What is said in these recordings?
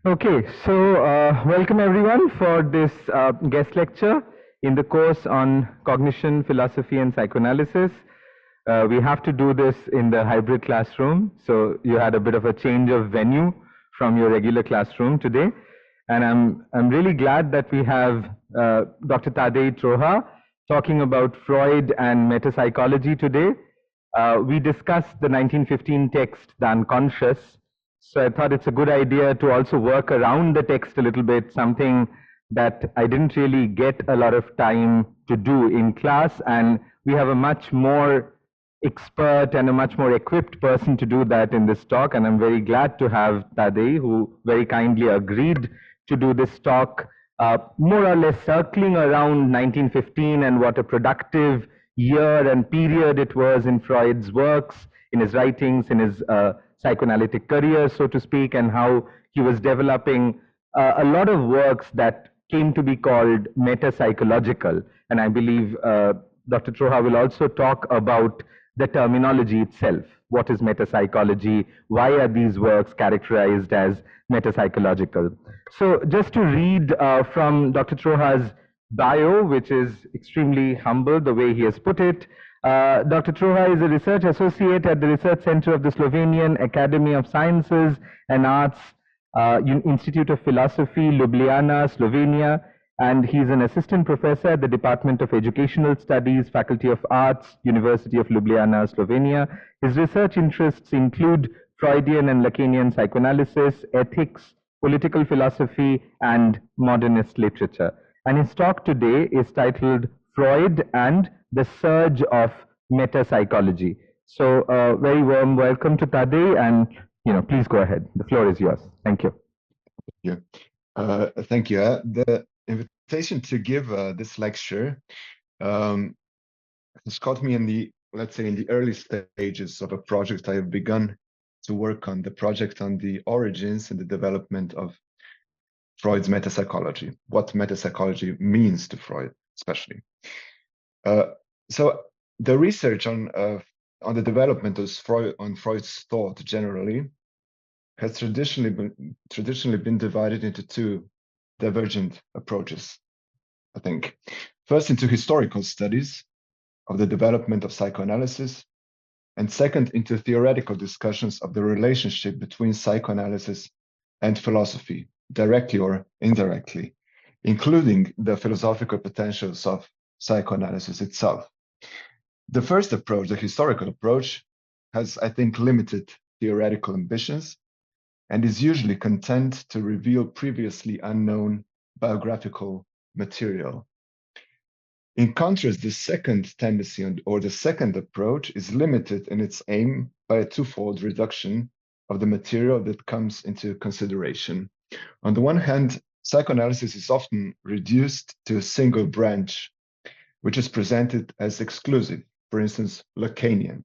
Okay, so welcome everyone for this guest lecture in the course on cognition, philosophy, and psychoanalysis. We have to do this in the hybrid classroom, so you had a bit of a change of venue from your regular classroom today. And I'm really glad that we have Dr. Tadej Troha talking about Freud and metapsychology today. We discussed the 1915 text, The Unconscious. So I thought it's a good idea to also work around the text a little bit, something that I didn't really get a lot of time to do in class. And we have a much more expert and a much more equipped person to do that in this talk. And I'm very glad to have Tadej, who very kindly agreed to do this talk, more or less circling around 1915 and what a productive year and period it was in Freud's works, in his writings, in his psychoanalytic career, so to speak, and how he was developing a lot of works that came to be called metapsychological. And I believe Dr. Troha will also talk about the terminology itself. What is metapsychology? Why are these works characterized as metapsychological? So just to read from Dr. Troha's bio, which is extremely humble, the way he has put it. Dr. Troha is a research associate at the Research Center of the Slovenian Academy of Sciences and Arts, Institute of Philosophy, Ljubljana, Slovenia, and he's an assistant professor at the Department of Educational Studies, Faculty of Arts, University of Ljubljana, Slovenia. His research interests include Freudian and Lacanian psychoanalysis, ethics, political philosophy, and modernist literature. And his talk today is titled Freud and the Surge of Metapsychology. So very warm welcome to Tadej, and please go ahead. The floor is yours. Thank you. Thank you. The invitation to give this lecture has caught me in the, let's say, in the early stages of a project I have begun to work on, the project on the origins and the development of Freud's metapsychology, what metapsychology means to Freud, especially. So the research on the development of Freud's thought generally has traditionally been divided into two divergent approaches, I think. First, into historical studies of the development of psychoanalysis, and second, into theoretical discussions of the relationship between psychoanalysis and philosophy, directly or indirectly, including the philosophical potentials of psychoanalysis itself. The first approach, the historical approach, has, I think, limited theoretical ambitions and is usually content to reveal previously unknown biographical material. In contrast, the second tendency, or the second approach, is limited in its aim by a twofold reduction of the material that comes into consideration. On the one hand, psychoanalysis is often reduced to a single branch, which is presented as exclusive, for instance, Lacanian.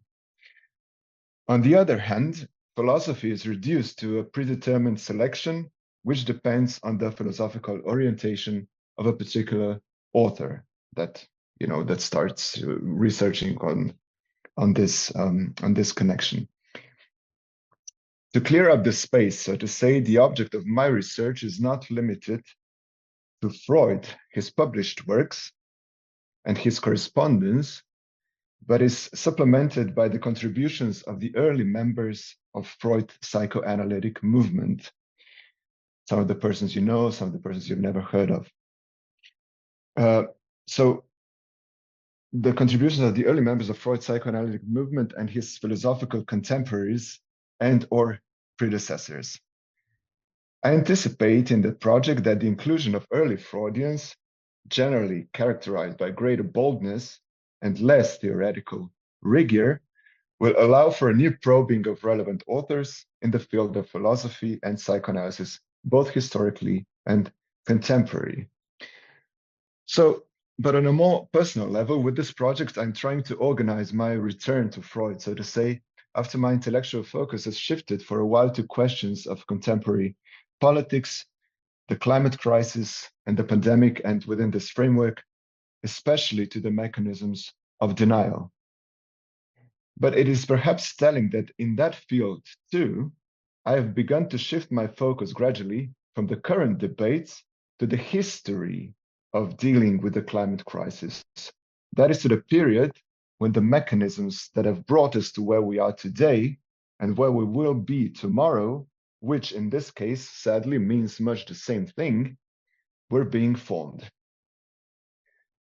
On the other hand, philosophy is reduced to a predetermined selection, which depends on the philosophical orientation of a particular author that starts researching on this connection. To clear up the space, so to say, the object of my research is not limited to Freud, his published works, and his correspondence, but is supplemented by the contributions of the early members of Freud's psychoanalytic movement. Some of the persons you know, some of the persons you've never heard of. So the contributions of the early members of Freud's psychoanalytic movement and his philosophical contemporaries and or predecessors. I anticipate in the project that the inclusion of early Freudians, generally characterized by greater boldness and less theoretical rigor, will allow for a new probing of relevant authors in the field of philosophy and psychoanalysis, both historically and contemporary. So, but on a more personal level, with this project, I'm trying to organize my return to Freud, so to say, after my intellectual focus has shifted for a while to questions of contemporary politics, the climate crisis, and the pandemic, and within this framework, especially to the mechanisms of denial. But it is perhaps telling that in that field too, I have begun to shift my focus gradually from the current debates to the history of dealing with the climate crisis. That is to the period when the mechanisms that have brought us to where we are today and where we will be tomorrow, which in this case sadly means much the same thing, were being formed.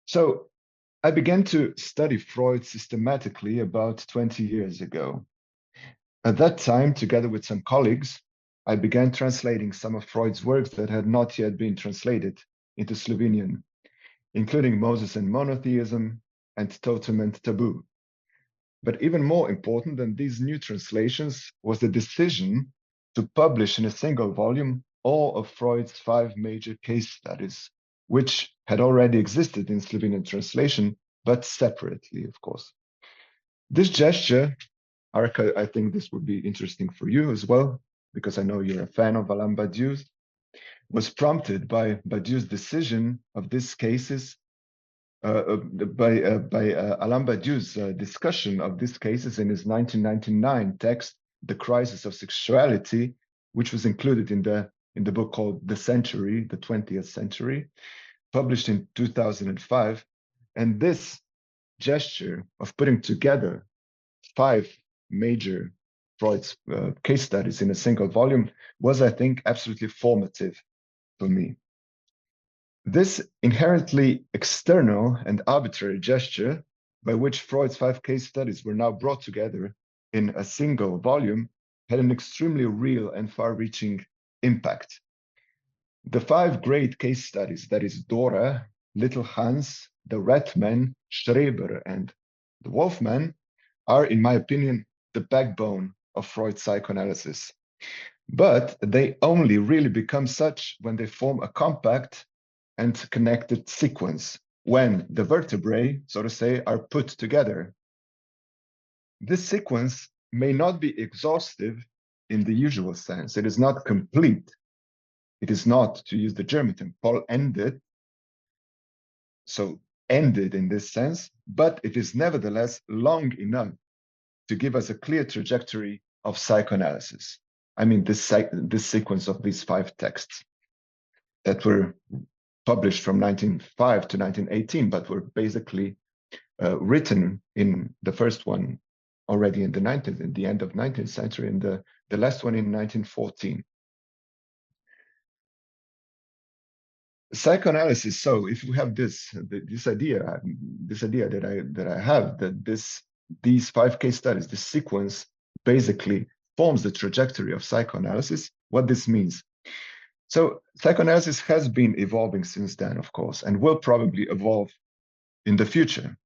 So I began to study Freud systematically about 20 years ago. At that time, together with some colleagues, I began translating some of Freud's works that had not yet been translated into Slovenian, including Moses and Monotheism and Totem and Taboo. But even more important than these new translations was the decision to publish in a single volume all of Freud's 5 major case studies, which had already existed in Slovenian translation, but separately, of course. This gesture, Arka, I think this would be interesting for you as well, because I know you're a fan of Alain Badiou's, was prompted by Badiou's decision of these cases, by Alain Badiou's discussion of these cases in his 1999 text, The Crisis of Sexuality, which was included in the book called The Century, the 20th Century, published in 2005. And this gesture of putting together 5 major Freud's case studies in a single volume was, I think, absolutely formative for me. This inherently external and arbitrary gesture, by which Freud's 5 case studies were now brought together in a single volume, had an extremely real and far-reaching impact. The 5 great case studies, that is Dora, Little Hans, the Ratman, Schreber, and the Wolfman, are, in my opinion, the backbone of Freud's psychoanalysis. But they only really become such when they form a compact and connected sequence, when the vertebrae, so to say, are put together. This sequence may not be exhaustive in the usual sense. It is not complete. It is not, to use the German term, vollendet, so ended in this sense, but it is nevertheless long enough to give us a clear trajectory of psychoanalysis. I mean, this sequence of these 5 texts that were published from 1905 to 1918, but were basically written in the first one already in the end of 19th century, and the last one in 1914. Psychoanalysis. So, if we have this idea that I have, that these 5 case studies, this sequence basically forms the trajectory of psychoanalysis, what this means. So psychoanalysis has been evolving since then, of course, and will probably evolve in the future.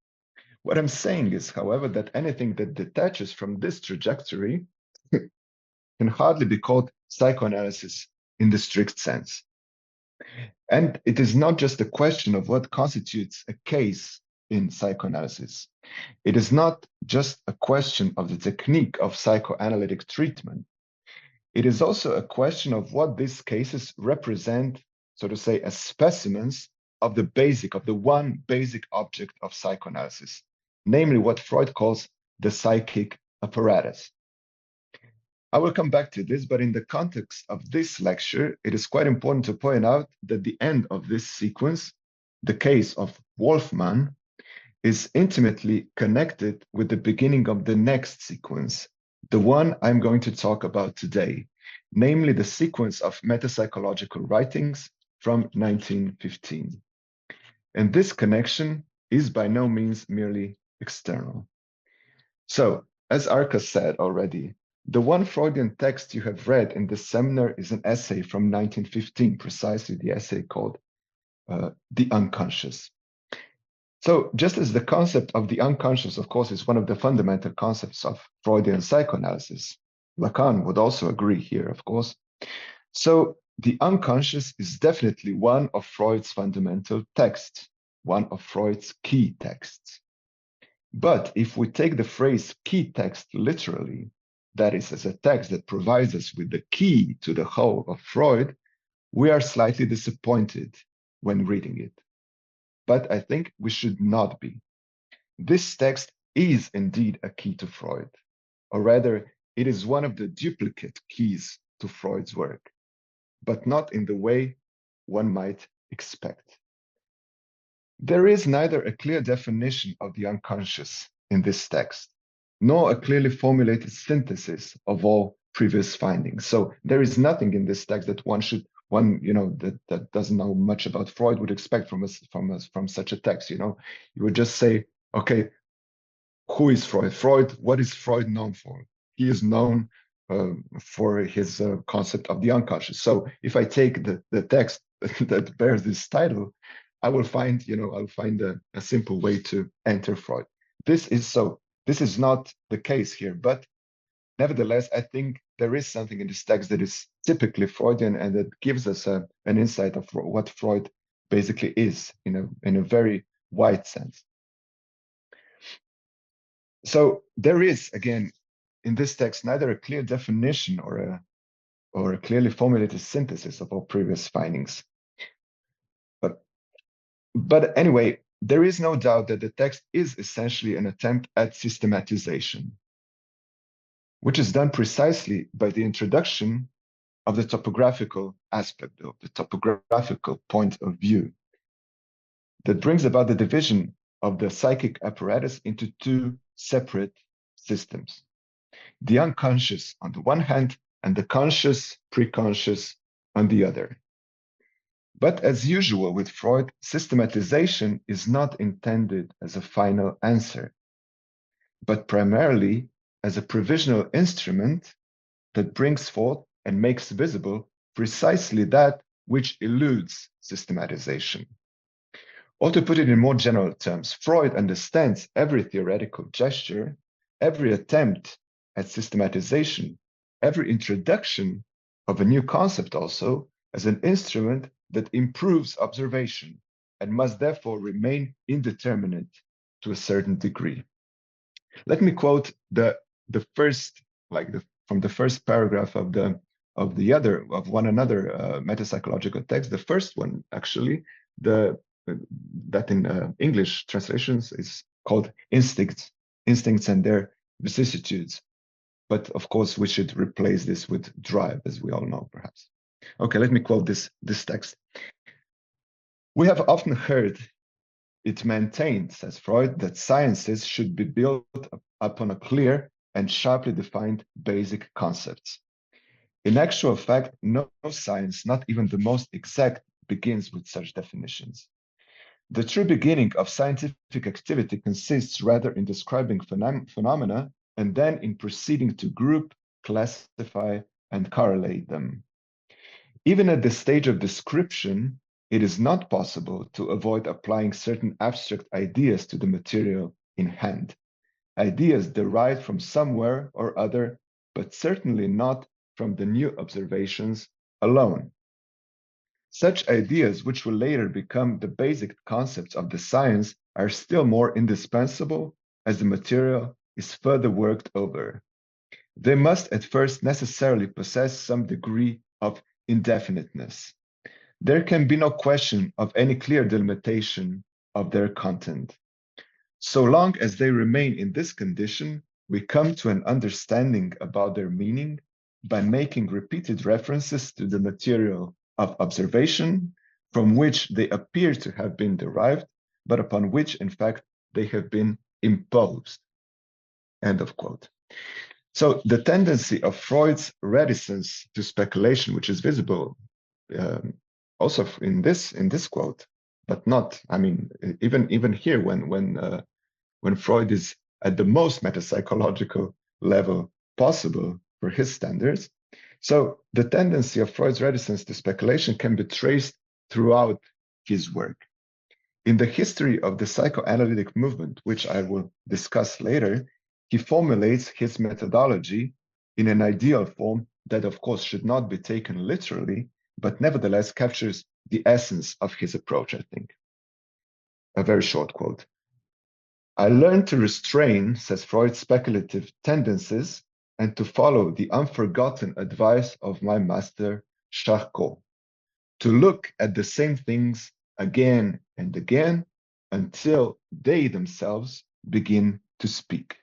What I'm saying is, however, that anything that detaches from this trajectory can hardly be called psychoanalysis in the strict sense. And it is not just a question of what constitutes a case in psychoanalysis. It is not just a question of the technique of psychoanalytic treatment. It is also a question of what these cases represent, so to say, as specimens of the one basic object of psychoanalysis, namely what Freud calls the psychic apparatus. I will come back to this, but in the context of this lecture, it is quite important to point out that the end of this sequence, the case of Wolfman, is intimately connected with the beginning of the next sequence, the one I'm going to talk about today, namely the sequence of metapsychological writings from 1915. And this connection is by no means merely external. So, as Arka said already, the one Freudian text you have read in this seminar is an essay from 1915, precisely the essay called The Unconscious. So just as the concept of the unconscious, of course, is one of the fundamental concepts of Freudian psychoanalysis, Lacan would also agree here, of course. So the unconscious is definitely one of Freud's fundamental texts, one of Freud's key texts. But if we take the phrase key text literally, that is, as a text that provides us with the key to the whole of Freud, we are slightly disappointed when reading it. But I think we should not be. This text is indeed a key to Freud, or rather, it is one of the duplicate keys to Freud's work. but not in the way one might expect. There is neither a clear definition of the unconscious in this text, nor a clearly formulated synthesis of all previous findings. So there is nothing in this text that that doesn't know much about Freud would expect from such a text. You would just say, okay, who is Freud? What is Freud known for? He is known for his concept of the unconscious. So if I take the text that bears this title, I'll find a simple way to enter Freud. This is not the case here, but nevertheless, I think there is something in this text that is typically Freudian and that gives us an insight of what Freud basically is in a very wide sense. So there is, again, in this text, neither a clear definition or a clearly formulated synthesis of all previous findings. But anyway, there is no doubt that the text is essentially an attempt at systematization, which is done precisely by the introduction of the topographical aspect, of the topographical point of view, that brings about the division of the psychic apparatus into two separate systems. The unconscious on the one hand, and the conscious, preconscious on the other. But as usual with Freud, systematization is not intended as a final answer, but primarily as a provisional instrument that brings forth and makes visible precisely that which eludes systematization. Or to put it in more general terms, Freud understands every theoretical gesture, every attempt at systematization, every introduction of a new concept also as an instrument that improves observation and must therefore remain indeterminate to a certain degree. Let me quote from the first paragraph of one another metapsychological text. The first one, actually, that in English translations is called instincts and their vicissitudes. But of course, we should replace this with drive, as we all know, perhaps. Okay, let me quote this text. We have often heard it maintained, says Freud, that sciences should be built upon a clear and sharply defined basic concepts. In actual fact, no science, not even the most exact, begins with such definitions. The true beginning of scientific activity consists rather in describing phenomena and then in proceeding to group, classify, and correlate them. Even at the stage of description, it is not possible to avoid applying certain abstract ideas to the material in hand, ideas derived from somewhere or other, but certainly not from the new observations alone. Such ideas, which will later become the basic concepts of the science, are still more indispensable as the material is further worked over. They must at first necessarily possess some degree of indefiniteness. There can be no question of any clear delimitation of their content. So long as they remain in this condition, we come to an understanding about their meaning by making repeated references to the material of observation from which they appear to have been derived, but upon which, in fact, they have been imposed. End of quote. So the tendency of Freud's reticence to speculation, which is visible also in this quote, but not, I mean, even here when Freud is at the most metapsychological level possible for his standards. So the tendency of Freud's reticence to speculation can be traced throughout his work. In the history of the psychoanalytic movement, which I will discuss later, he formulates his methodology in an ideal form that, of course, should not be taken literally, but nevertheless captures the essence of his approach, I think. A very short quote. I learned to restrain, says Freud, speculative tendencies and to follow the unforgotten advice of my master, Charcot, to look at the same things again and again until they themselves begin to speak.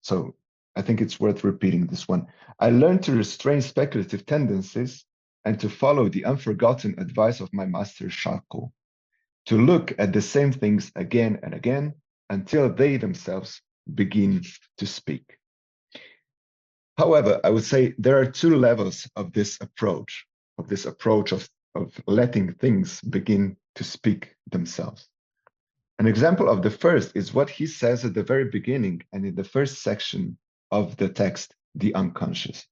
So I think it's worth repeating this one. I learned to restrain speculative tendencies and to follow the unforgotten advice of my master Charcot, to look at the same things again and again until they themselves begin to speak. However, I would say there are two levels of this approach of letting things begin to speak themselves. An example of the first is what he says at the very beginning and in the first section of the text, the unconscious.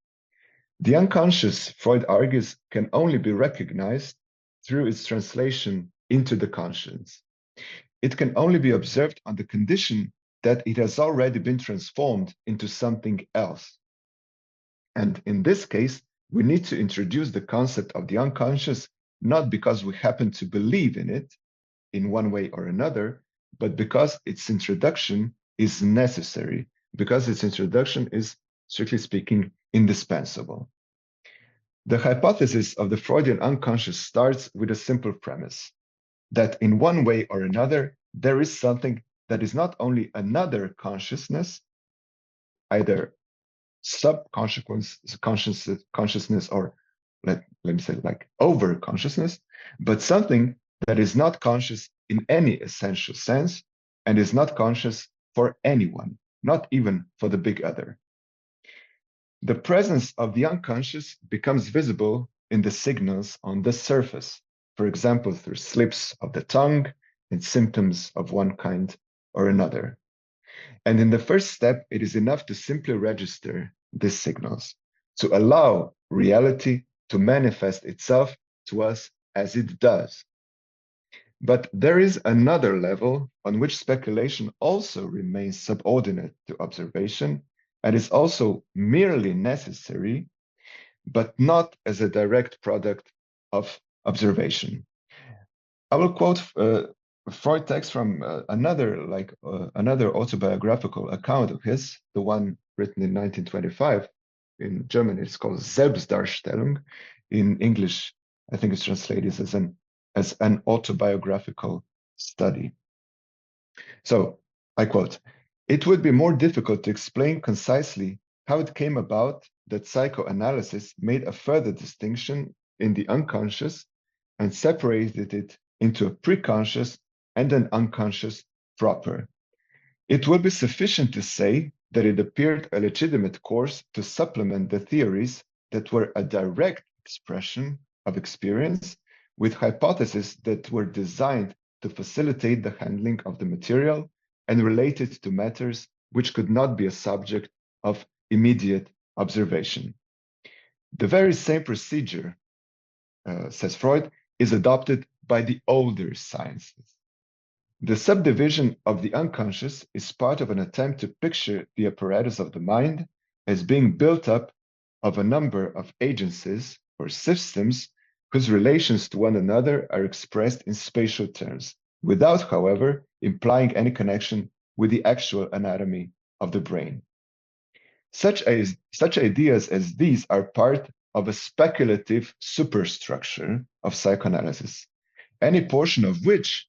The unconscious, Freud argues, can only be recognized through its translation into the conscience. It can only be observed on the condition that it has already been transformed into something else. And in this case, we need to introduce the concept of the unconscious, not because we happen to believe in it in one way or another, but because its introduction is necessary, because its introduction is, strictly speaking, indispensable. The hypothesis of the Freudian unconscious starts with a simple premise, that in one way or another, there is something that is not only another consciousness, either consciousness, or let me say like over consciousness, but something that is not conscious in any essential sense and is not conscious for anyone, not even for the big other. The presence of the unconscious becomes visible in the signals on the surface, for example, through slips of the tongue and symptoms of one kind or another. And in the first step, it is enough to simply register these signals, to allow reality to manifest itself to us as it does. But there is another level on which speculation also remains subordinate to observation and is also merely necessary, but not as a direct product of observation. I will quote Freud text from another autobiographical account of his, the one written in 1925. In German, it's called Selbstdarstellung. In English, I think it's translated as an autobiographical study. So I quote, "It would be more difficult to explain concisely how it came about that psychoanalysis made a further distinction in the unconscious and separated it into a preconscious and an unconscious proper. It will be sufficient to say that it appeared a legitimate course to supplement the theories that were a direct expression of experience with hypotheses that were designed to facilitate the handling of the material and related to matters which could not be a subject of immediate observation. The very same procedure, says Freud, is adopted by the older sciences. The subdivision of the unconscious is part of an attempt to picture the apparatus of the mind as being built up of a number of agencies or systems whose relations to one another are expressed in spatial terms, without, however, implying any connection with the actual anatomy of the brain. Such ideas as these are part of a speculative superstructure of psychoanalysis, any portion of which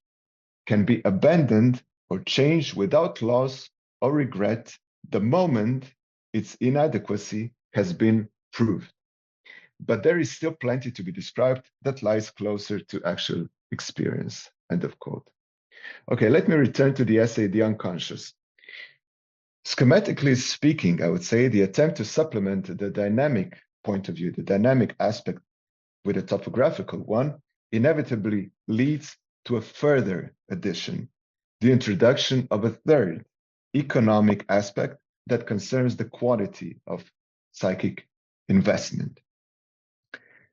can be abandoned or changed without loss or regret the moment its inadequacy has been proved. But there is still plenty to be described that lies closer to actual experience." End of quote. Okay, let me return to the essay, The Unconscious. Schematically speaking, I would say the attempt to supplement the dynamic point of view, the dynamic aspect, with a topographical one, inevitably leads to a further addition, the introduction of a third economic aspect that concerns the quality of psychic investment.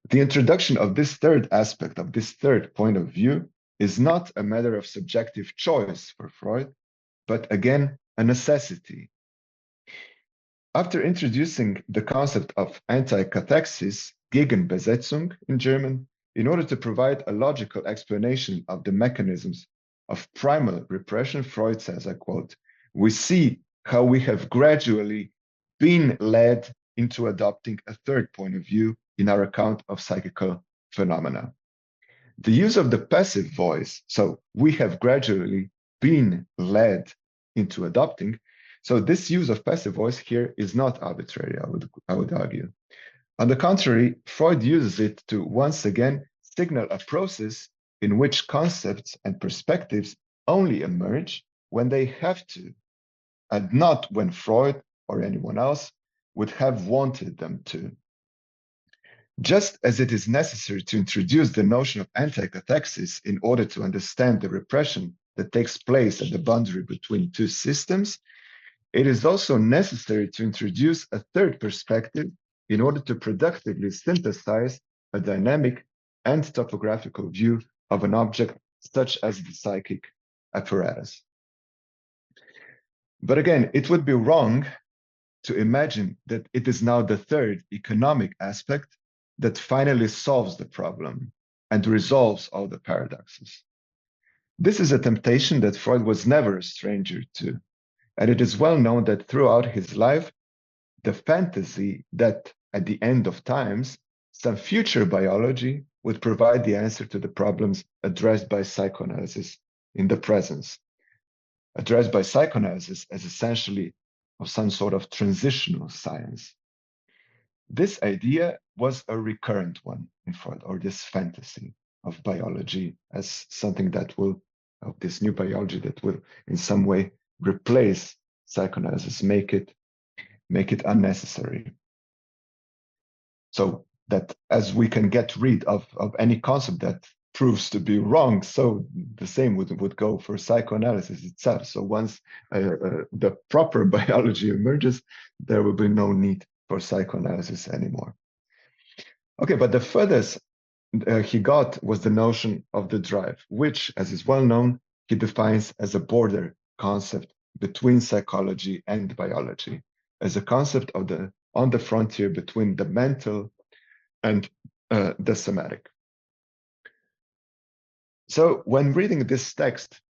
The introduction of this third aspect, of this third point of view, is not a matter of subjective choice for Freud, but again, a necessity. After introducing the concept of anti-cathexis, Gegenbesetzung in German, in order to provide a logical explanation of the mechanisms of primal repression, Freud says, I quote, "We see how we have gradually been led into adopting a third point of view in our account of psychical phenomena." The use of the passive voice, so we have gradually been led into adopting, so this use of passive voice here is not arbitrary, I would argue. On the contrary, Freud uses it to once again signal a process in which concepts and perspectives only emerge when they have to, and not when Freud or anyone else would have wanted them to. Just as it is necessary to introduce the notion of anti-cathexis in order to understand the repression that takes place at the boundary between two systems, it is also necessary to introduce a third perspective in order to productively synthesize a dynamic and topographical view of an object such as the psychic apparatus. But again, it would be wrong to imagine that it is now the third economic aspect that finally solves the problem and resolves all the paradoxes. This is a temptation that Freud was never a stranger to, and it is well known that throughout his life, the fantasy that at the end of times, some future biology would provide the answer to the problems addressed by psychoanalysis in the presence, addressed by psychoanalysis as essentially of some sort of transitional science. This idea was a recurrent one in Freud, or this fantasy of biology as something that will, of this new biology that will in some way replace psychoanalysis, make it unnecessary. So that as we can get rid of any concept that proves to be wrong, so the same would go for psychoanalysis itself. So once the proper biology emerges, there will be no need for psychoanalysis anymore. Okay, but the furthest he got was the notion of the drive, which, as is well known, he defines as a border concept between psychology and biology, as a concept of on the frontier between the mental and the somatic. So when reading this text,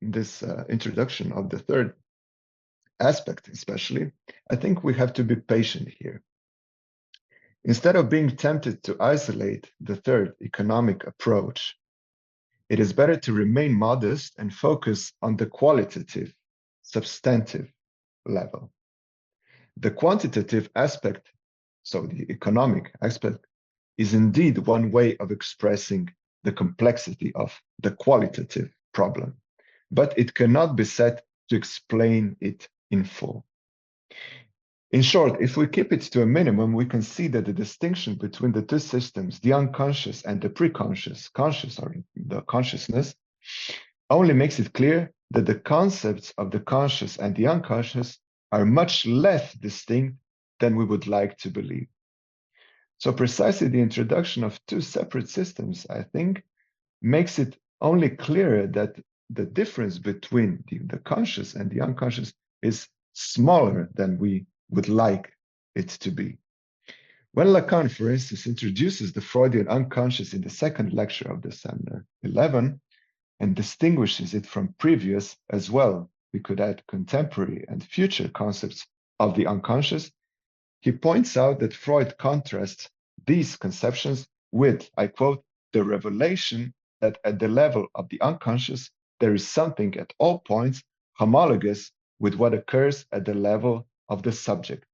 this introduction of the third aspect especially, I think we have to be patient here. Instead of being tempted to isolate the third economic approach, it is better to remain modest and focus on the qualitative, substantive level. The quantitative aspect, so the economic aspect, is indeed one way of expressing the complexity of the qualitative problem, but it cannot be set to explain it in full. In short, if we keep it to a minimum, we can see that the distinction between the two systems, the unconscious and the preconscious, conscious or the consciousness, only makes it clear that the concepts of the conscious and the unconscious are much less distinct than we would like to believe. So precisely the introduction of two separate systems, I think, makes it only clearer that the difference between the conscious and the unconscious is smaller than we would like it to be. When Lacan, for instance, introduces the Freudian unconscious in the second lecture of the seminar 11 and distinguishes it from previous as well, we could add contemporary and future concepts of the unconscious, he points out that Freud contrasts these conceptions with, I quote, the revelation that at the level of the unconscious, there is something at all points homologous with what occurs at the level of the subject.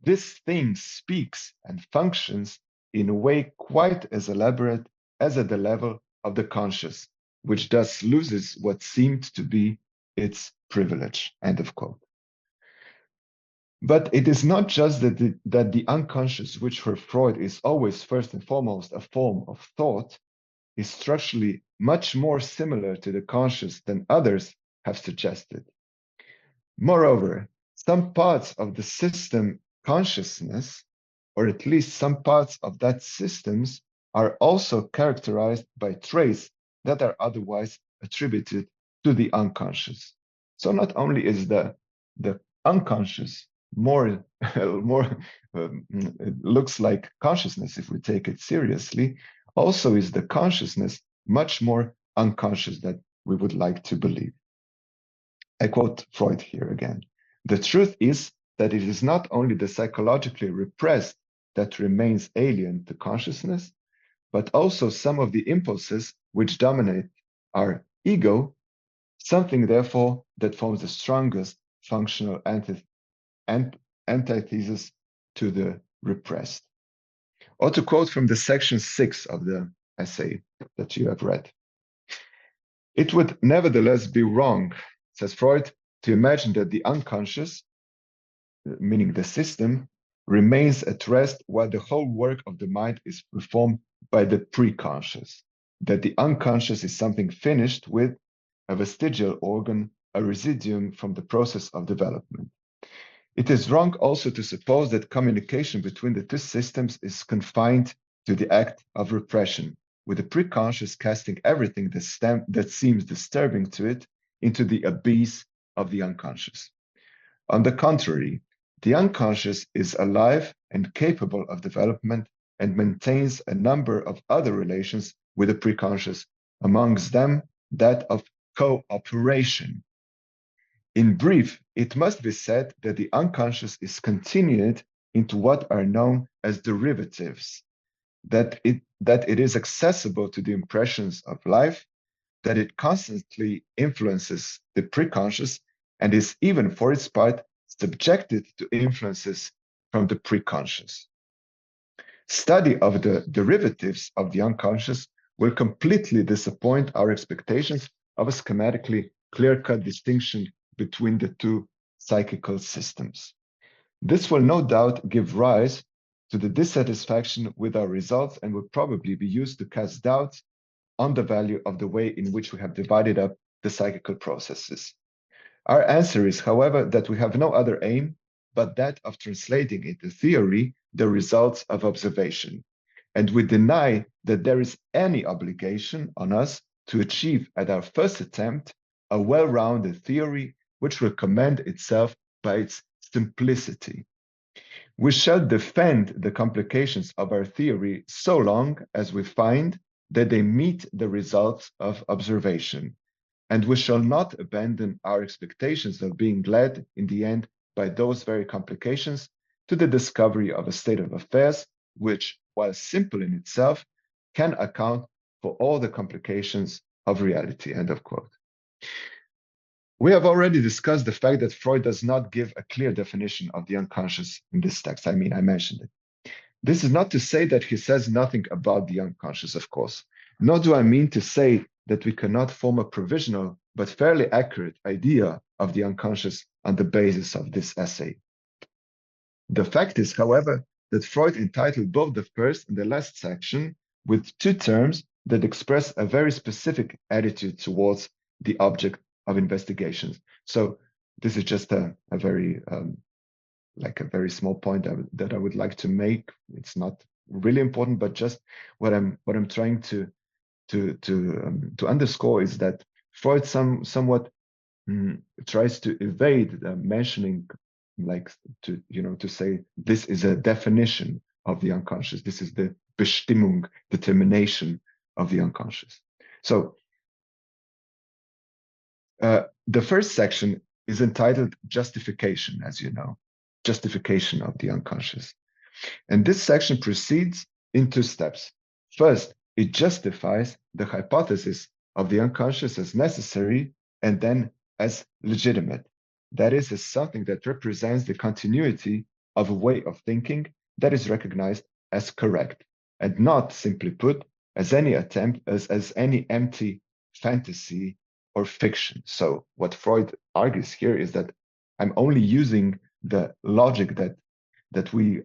This thing speaks and functions in a way quite as elaborate as at the level of the conscious, which thus loses what seemed to be its privilege, end of quote. But it is not just that the unconscious, which for Freud is always first and foremost a form of thought, is structurally much more similar to the conscious than others have suggested. Moreover, some parts of the system consciousness, or at least some parts of that systems, are also characterized by traits that are otherwise attributed to the unconscious. So not only is the unconscious more it looks like consciousness if we take it seriously, also is the consciousness much more unconscious than we would like to believe. I quote Freud here again. The truth is that it is not only the psychologically repressed that remains alien to consciousness, but also some of the impulses which dominate our ego, something therefore that forms the strongest functional antithesis to the repressed. Or to quote from the section 6 of the essay that you have read, it would nevertheless be wrong, says Freud, to imagine that the unconscious, meaning the system, remains at rest while the whole work of the mind is performed by the preconscious, that the unconscious is something finished with, a vestigial organ, a residuum from the process of development. It is wrong also to suppose that communication between the two systems is confined to the act of repression, with the preconscious casting everything that seems disturbing to it into the abyss of the unconscious. On the contrary, the unconscious is alive and capable of development and maintains a number of other relations with the preconscious, amongst them that of cooperation. In brief, it must be said that the unconscious is continued into what are known as derivatives, that it is accessible to the impressions of life, that it constantly influences the preconscious, and is even for its part subjected to influences from the preconscious. Study of the derivatives of the unconscious will completely disappoint our expectations of a schematically clear-cut distinction between the two psychical systems. This will no doubt give rise to the dissatisfaction with our results and will probably be used to cast doubts on the value of the way in which we have divided up the psychical processes. Our answer is, however, that we have no other aim but that of translating into theory the results of observation, and we deny that there is any obligation on us to achieve at our first attempt a well-rounded theory which will commend itself by its simplicity. We shall defend the complications of our theory so long as we find that they meet the results of observation, and we shall not abandon our expectations of being led in the end by those very complications to the discovery of a state of affairs which, while simple in itself, can account for all the complications of reality. End of quote. We have already discussed the fact that Freud does not give a clear definition of the unconscious in this text. I mentioned it. This is not to say that he says nothing about the unconscious, of course, nor do I mean to say that we cannot form a provisional but fairly accurate idea of the unconscious on the basis of this essay. The fact is, however, that Freud entitled both the first and the last section with two terms that express a very specific attitude towards the object of investigations. So this is just a very very small point that I would like to make. It's not really important, but just what I'm trying to underscore is that Freud somewhat tries to evade mentioning, to say this is a definition of the unconscious. This is the Bestimmung, determination of the unconscious. So the first section is entitled Justification, as you know, justification of the unconscious. And this section proceeds in two steps. First, it justifies the hypothesis of the unconscious as necessary and then as legitimate. That is, as something that represents the continuity of a way of thinking that is recognized as correct, and not, simply put, as any attempt, as any empty fantasy or fiction. So what Freud argues here is that I'm only using the logic that we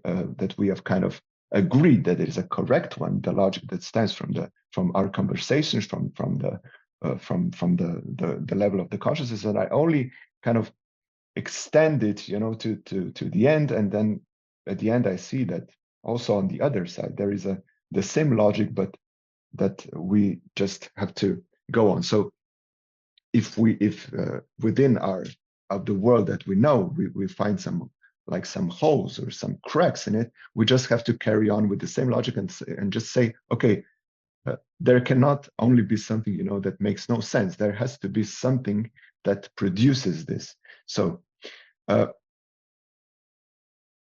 have kind of agreed that it is a correct one, the logic that stems from our conversations, from the level of the consciousness, and I only kind of extend it, to the end, and then at the end I see that also on the other side there is the same logic, but that we just have to go on. So if within of the world that we know, we find some holes or some cracks in it, we just have to carry on with the same logic and just say, okay, there cannot only be something, that makes no sense. There has to be something that produces this. So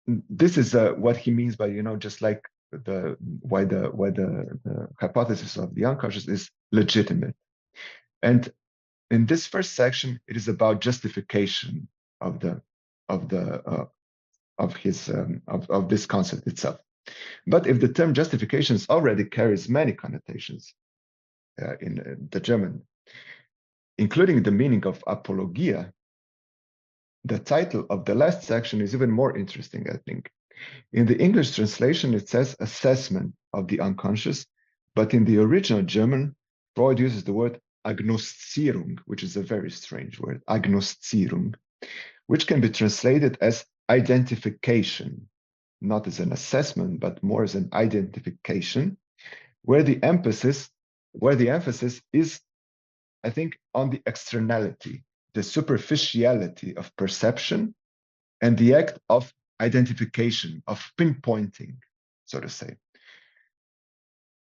this is what he means by, just like why the hypothesis of the unconscious is legitimate. And in this first section, it is about justification of this concept itself. But if the term justifications already carries many connotations in the German, including the meaning of apologia, the title of the last section is even more interesting, I think. In the English translation, it says assessment of the unconscious, but in the original German, Freud uses the word Agnoszierung, which is a very strange word, Agnoszierung, which can be translated as identification, not as an assessment, but more as an identification, where the emphasis is, I think, on the externality, the superficiality of perception, and the act of identification, of pinpointing, so to say.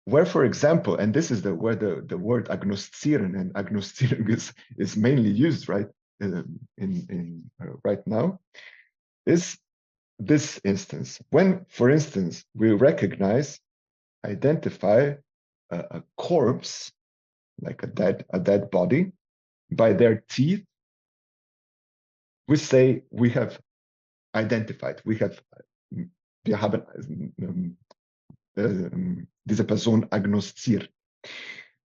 Where, for example, and this is where the word agnostieren and agnostieren is mainly used, right, right now, is this instance. When, for instance, we recognize, identify a corpse, like a dead body, by their teeth, we say we have identified, we have, wir haben diese Person agnostiziert.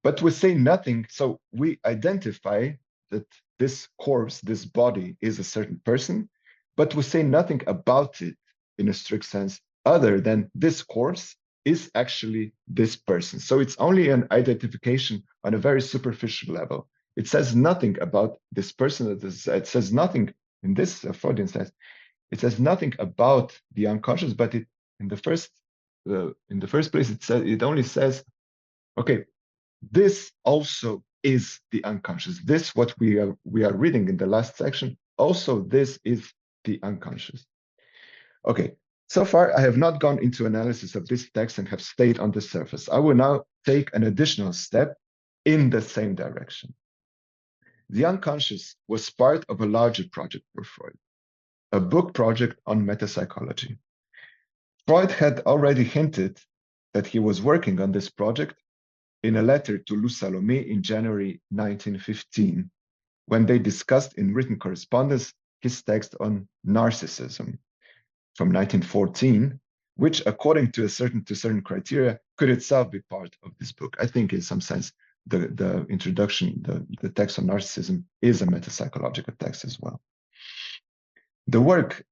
But we say nothing, so we identify that this corpse, this body is a certain person, but we say nothing about it in a strict sense, other than this corpse is actually this person. So it's only an identification on a very superficial level. It says nothing about this person. It says nothing in this Freudian sense. It says nothing about the unconscious, but in the first place, it only says, okay, this also is the unconscious. This, what we are reading in the last section, also this is the unconscious. Okay, so far I have not gone into analysis of this text and have stayed on the surface. I will now take an additional step in the same direction. The unconscious was part of a larger project for Freud, a book project on metapsychology. Freud had already hinted that he was working on this project in a letter to Lou Salomé in January 1915, when they discussed in written correspondence his text on narcissism from 1914, which, according to certain criteria, could itself be part of this book. I think in some sense, the introduction, the text on narcissism is a metapsychological text as well. The work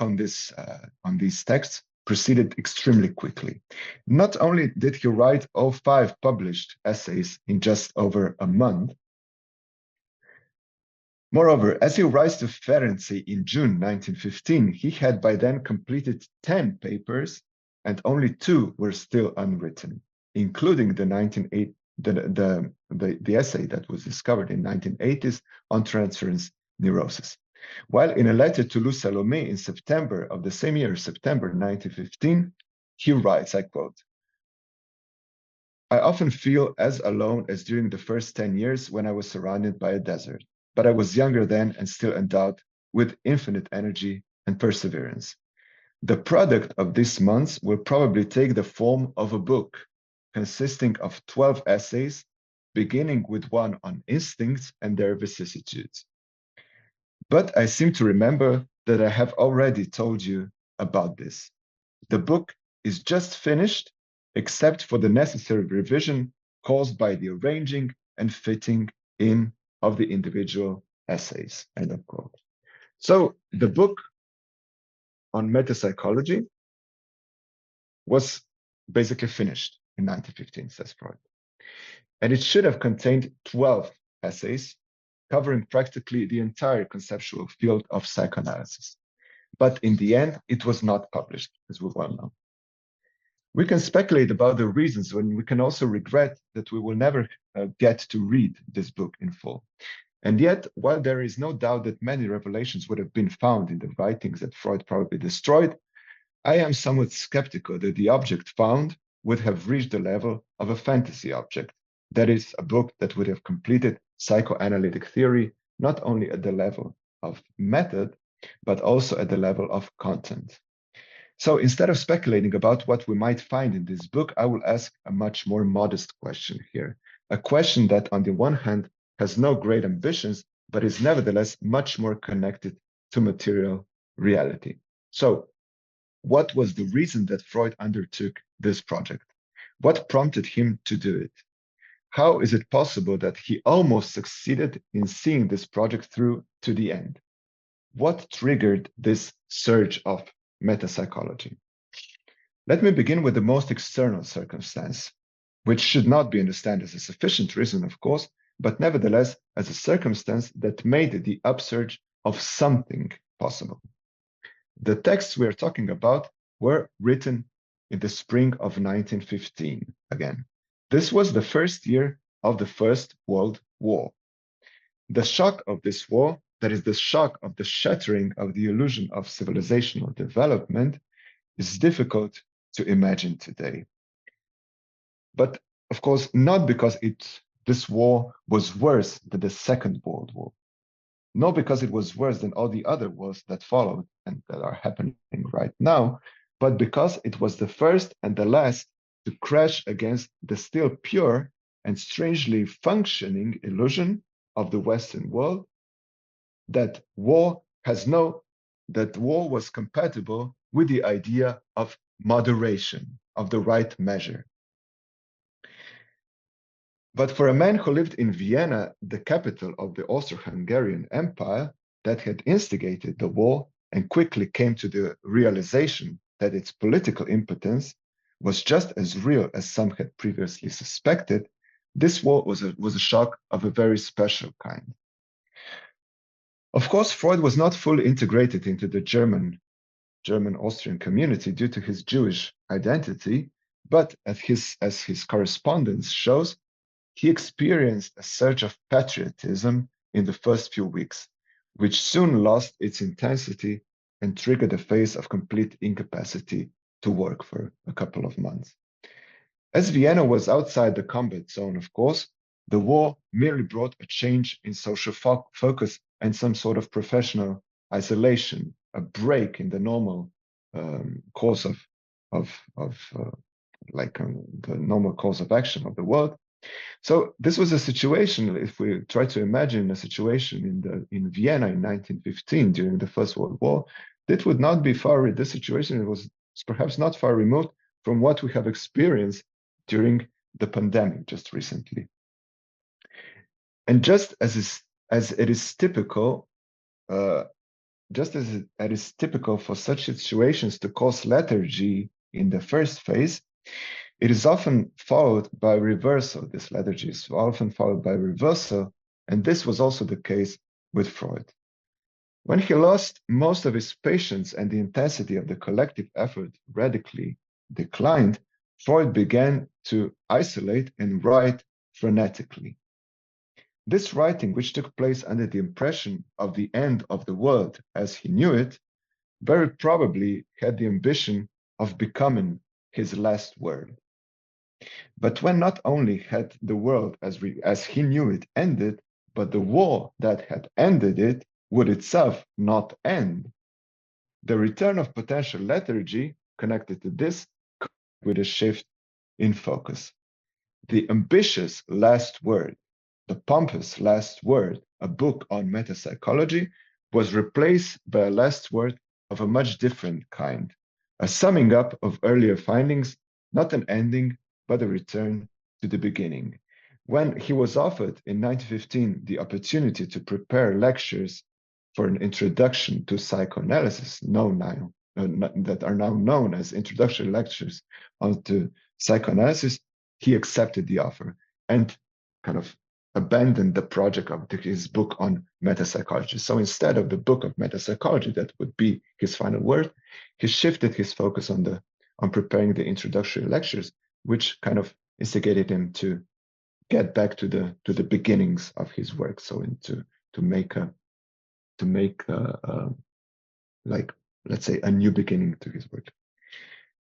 on these texts proceeded extremely quickly. Not only did he write all 5 published essays in just over a month, moreover, as he writes to Ferenczi in June 1915, he had by then completed 10 papers and only 2 were still unwritten, including the essay that was discovered in 1980s on transference neurosis. While in a letter to Lou Salomé in September of the same year, September 1915, he writes, I quote, "I often feel as alone as during the first 10 years when I was surrounded by a desert, but I was younger then and still endowed with infinite energy and perseverance. The product of these months will probably take the form of a book consisting of 12 essays, beginning with one on instincts and their vicissitudes. But I seem to remember that I have already told you about this. The book is just finished, except for the necessary revision caused by the arranging and fitting in of the individual essays." End of quote. So the book on metapsychology was basically finished in 1915, says Freud. And it should have contained 12 essays covering practically the entire conceptual field of psychoanalysis. But in the end, it was not published, as we well know. We can speculate about the reasons, and we can also regret that we will never get to read this book in full. And yet, while there is no doubt that many revelations would have been found in the writings that Freud probably destroyed, I am somewhat skeptical that the object found would have reached the level of a fantasy object. That is, a book that would have completed psychoanalytic theory, not only at the level of method, but also at the level of content. So instead of speculating about what we might find in this book, I will ask a much more modest question here. A question that, on the one hand, has no great ambitions, but is nevertheless much more connected to material reality. So, What was the reason that Freud undertook this project? What prompted him to do it? How is it possible that he almost succeeded in seeing this project through to the end? What triggered this surge of metapsychology? Let me begin with the most external circumstance, which should not be understood as a sufficient reason, of course, but nevertheless as a circumstance that made the upsurge of something possible. The texts we are talking about were written in the spring of 1915 again. This was the first year of the First World War. The shock of this war, that is the shock of the shattering of the illusion of civilizational development, is difficult to imagine today. But of course, not because this war was worse than the Second World War, not because it was worse than all the other wars that followed and that are happening right now, but because it was the first and the last to crash against the still pure and strangely functioning illusion of the Western world that war was compatible with the idea of moderation, of the right measure. But for a man who lived in Vienna, the capital of the Austro-Hungarian Empire, that had instigated the war and quickly came to the realization that its political impotence was just as real as some had previously suspected, this war was a shock of a very special kind. Of course, Freud was not fully integrated into the German-Austrian community due to his Jewish identity, but as his correspondence shows, he experienced a surge of patriotism in the first few weeks, which soon lost its intensity and triggered a phase of complete incapacity to work for a couple of months. As Vienna was outside the combat zone, of course, the war merely brought a change in social focus and some sort of professional isolation, a break in the normal course of the normal course of action of the world. So this was a situation, if we try to imagine a situation in Vienna in 1915 during the First World War, this would not be far, this situation was perhaps not far removed from what we have experienced during the pandemic just recently. And just as it is typical for such situations to cause lethargy in the first phase, it is often followed by reversal. This lethargy is often followed by reversal, and this was also the case with Freud. When he lost most of his patience and the intensity of the collective effort radically declined, Freud began to isolate and write frenetically. This writing, which took place under the impression of the end of the world as he knew it, very probably had the ambition of becoming his last word. But when not only had the world as he knew it ended, but the war that had ended it would itself not end, the return of potential lethargy connected to this with a shift in focus. The ambitious last word, the pompous last word, a book on metapsychology, was replaced by a last word of a much different kind, a summing up of earlier findings, not an ending, but a return to the beginning. When he was offered in 1915 the opportunity to prepare lectures for an introduction to psychoanalysis, that are now known as introductory lectures onto psychoanalysis, he accepted the offer and kind of abandoned the project of his book on metapsychology. So instead of the book of metapsychology, that would be his final word, he shifted his focus on preparing the introductory lectures, which kind of instigated him to get back to the beginnings of his work. So to make like, let's say, a new beginning to his work.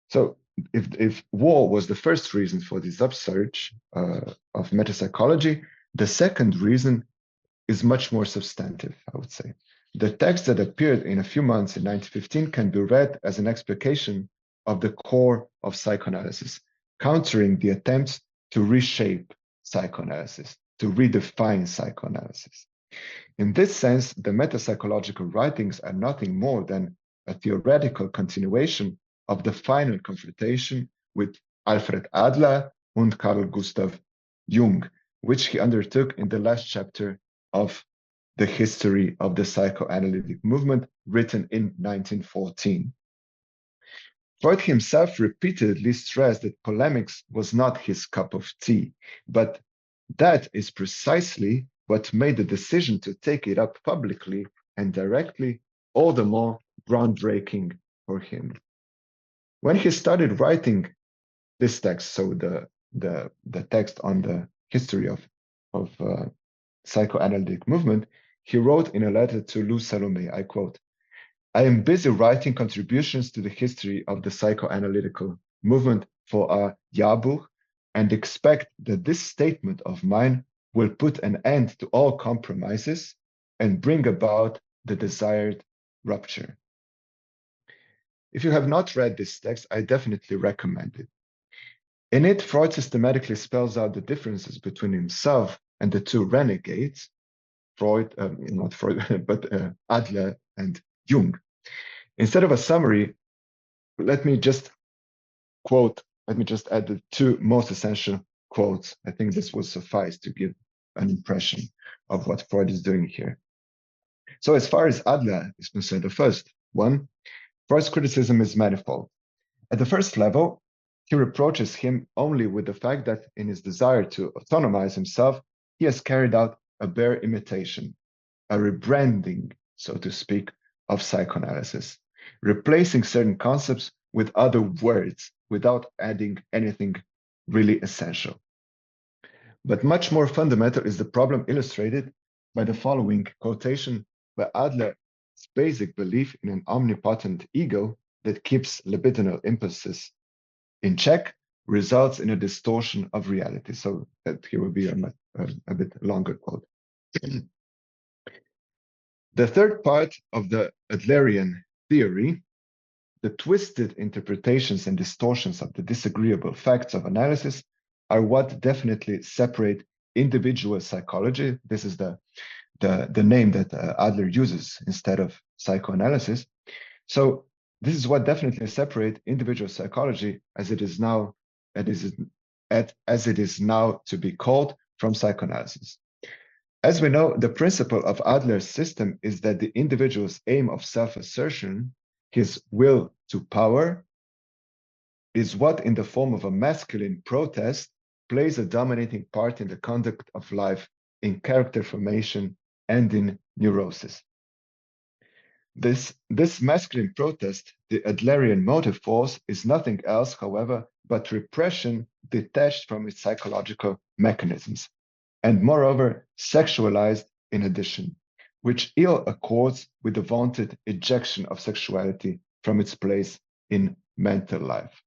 So if war was the first reason for this upsurge of metapsychology, the second reason is much more substantive, I would say. The text that appeared in a few months in 1915 can be read as an explication of the core of psychoanalysis, countering the attempts to reshape psychoanalysis, to redefine psychoanalysis. In this sense, the metapsychological writings are nothing more than a theoretical continuation of the final confrontation with Alfred Adler and Carl Gustav Jung, which he undertook in the last chapter of The History of the Psychoanalytic Movement, written in 1914. Freud himself repeatedly stressed that polemics was not his cup of tea, but that is precisely what made the decision to take it up publicly and directly all the more groundbreaking for him. When he started writing this text, so the text on the history of psychoanalytic movement, he wrote in a letter to Lou Salome, I quote, "I am busy writing contributions to the history of the psychoanalytical movement for a Jahrbuch and expect that this statement of mine will put an end to all compromises and bring about the desired rupture." If you have not read this text, I definitely recommend it. In it, Freud systematically spells out the differences between himself and the two renegades, not Freud, but Adler and Jung. Instead of a summary, let me just add the two most essential quotes. I think this will suffice to give an impression of what Freud is doing here. So as far as Adler is concerned, the first one, Freud's criticism is manifold. At the first level, he reproaches him only with the fact that in his desire to autonomize himself, he has carried out a bare imitation, a rebranding, so to speak, of psychoanalysis, replacing certain concepts with other words without adding anything really essential. But much more fundamental is the problem illustrated by the following quotation by Adler's basic belief in an omnipotent ego that keeps libidinal impulses in check results in a distortion of reality. So that here will be a bit longer quote. The third part of the Adlerian theory, the twisted interpretations and distortions of the disagreeable facts of analysis, are what definitely separate individual psychology. This is the name that Adler uses instead of psychoanalysis. So this is what definitely separates individual psychology as it is now to be called from psychoanalysis. As we know, the principle of Adler's system is that the individual's aim of self-assertion, his will to power, is what in the form of a masculine protest plays a dominating part in the conduct of life, in character formation, and in neurosis. This masculine protest, the Adlerian motive force, is nothing else, however, but repression detached from its psychological mechanisms, and moreover sexualized in addition, which ill accords with the vaunted ejection of sexuality from its place in mental life.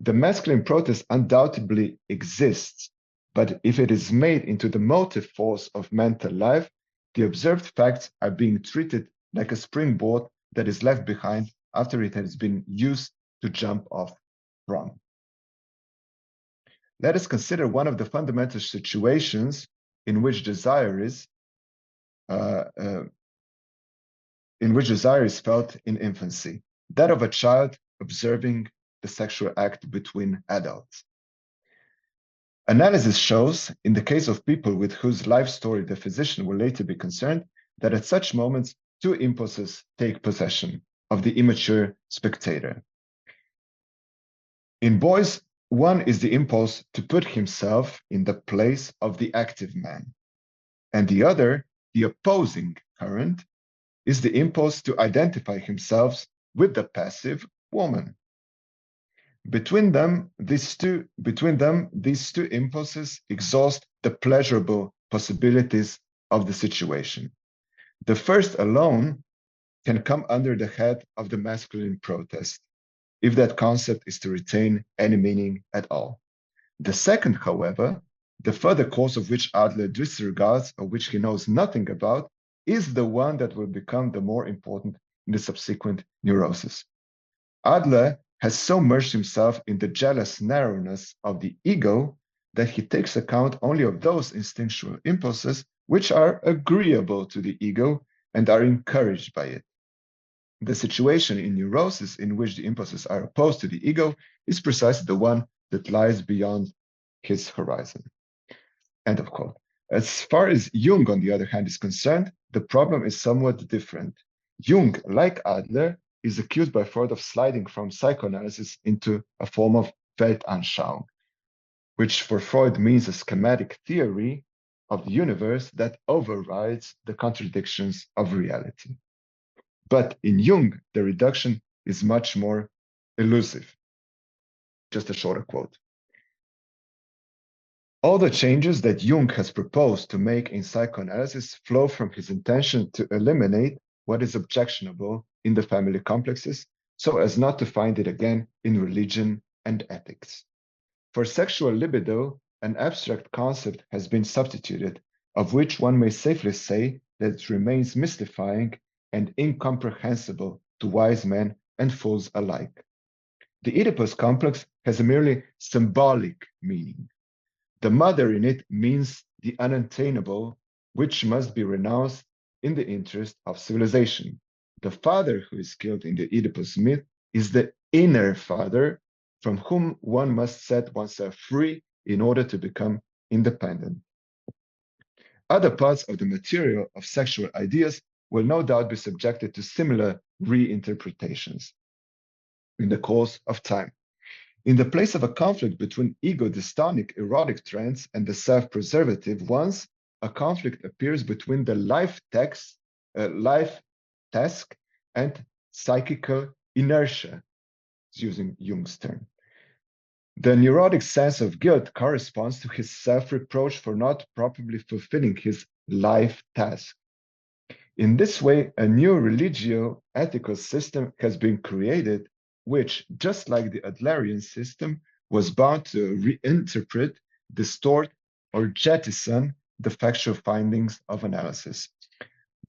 The masculine protest undoubtedly exists, but if it is made into the motive force of mental life, the observed facts are being treated like a springboard that is left behind after it has been used to jump off from. Let us consider one of the fundamental situations in which desire is felt in infancy, that of a child observing the sexual act between adults. Analysis shows, in the case of people with whose life story the physician will later be concerned, that at such moments, two impulses take possession of the immature spectator. In boys, one is the impulse to put himself in the place of the active man, and the other, the opposing current, is the impulse to identify himself with the passive woman. Between them, these two impulses exhaust the pleasurable possibilities of the situation. The first alone can come under the head of the masculine protest, if that concept is to retain any meaning at all. The second, however, the further course of which Adler disregards or which he knows nothing about, is the one that will become the more important in the subsequent neurosis. Adler has so merged himself in the jealous narrowness of the ego that he takes account only of those instinctual impulses which are agreeable to the ego and are encouraged by it. The situation in neurosis in which the impulses are opposed to the ego is precisely the one that lies beyond his horizon. End of quote. As far as Jung, on the other hand, is concerned, the problem is somewhat different. Jung, like Adler, is accused by Freud of sliding from psychoanalysis into a form of Weltanschauung, which for Freud means a schematic theory of the universe that overrides the contradictions of reality. But in Jung, the reduction is much more elusive. Just a shorter quote. All the changes that Jung has proposed to make in psychoanalysis flow from his intention to eliminate what is objectionable in the family complexes, so as not to find it again in religion and ethics. For sexual libido, an abstract concept has been substituted, of which one may safely say that it remains mystifying and incomprehensible to wise men and fools alike. The Oedipus complex has a merely symbolic meaning. The mother in it means the unattainable, which must be renounced in the interest of civilization. The father who is killed in the Oedipus myth is the inner father from whom one must set oneself free in order to become independent. Other parts of the material of sexual ideas will no doubt be subjected to similar reinterpretations in the course of time. In the place of a conflict between ego-dystonic erotic trends and the self-preservative ones, a conflict appears between the life task and psychical inertia, using Jung's term. The neurotic sense of guilt corresponds to his self-reproach for not properly fulfilling his life task. In this way, a new religio-ethical system has been created, which, just like the Adlerian system, was bound to reinterpret, distort, or jettison the factual findings of analysis.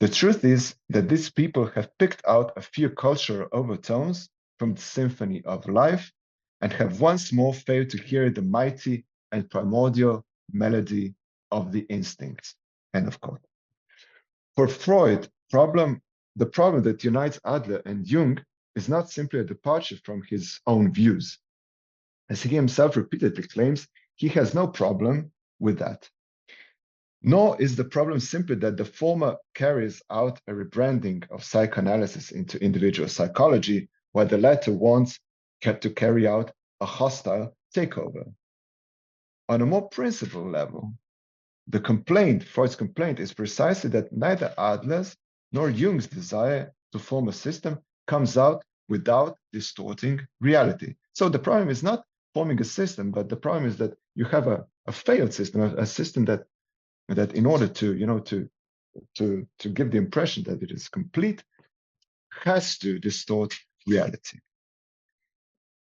The truth is that these people have picked out a few cultural overtones from the symphony of life and have once more failed to hear the mighty and primordial melody of the instincts. End of quote. For Freud, the problem that unites Adler and Jung is not simply a departure from his own views. As he himself repeatedly claims, he has no problem with that. Nor is the problem simply that the former carries out a rebranding of psychoanalysis into individual psychology, while the latter wants to carry out a hostile takeover. On a more principal level, Freud's complaint is precisely that neither Adler's nor Jung's desire to form a system comes out without distorting reality. So the problem is not forming a system, but the problem is that you have a failed system, a system that in order to give the impression that it is complete, has to distort reality.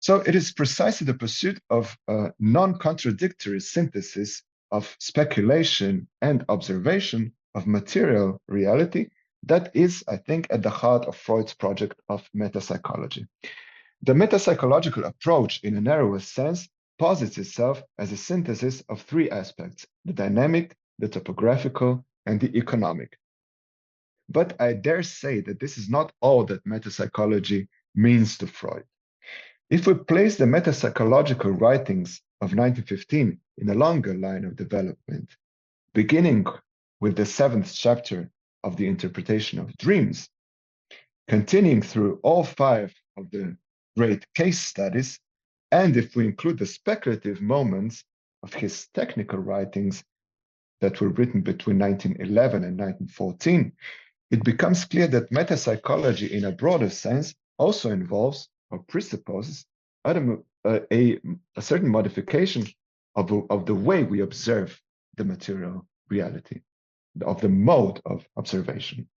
So it is precisely the pursuit of a non-contradictory synthesis of speculation and observation of material reality that is, I think, at the heart of Freud's project of metapsychology. The metapsychological approach, in a narrower sense, posits itself as a synthesis of three aspects: the dynamic, the topographical, and the economic. But I dare say that this is not all that metapsychology means to Freud. If we place the metapsychological writings of 1915 in a longer line of development, beginning with the 7th chapter of the interpretation of dreams, continuing through all 5 of the great case studies, and if we include the speculative moments of his technical writings that were written between 1911 and 1914, it becomes clear that metapsychology in a broader sense also involves or presupposes a certain modification of the way we observe the material reality, of the mode of observation.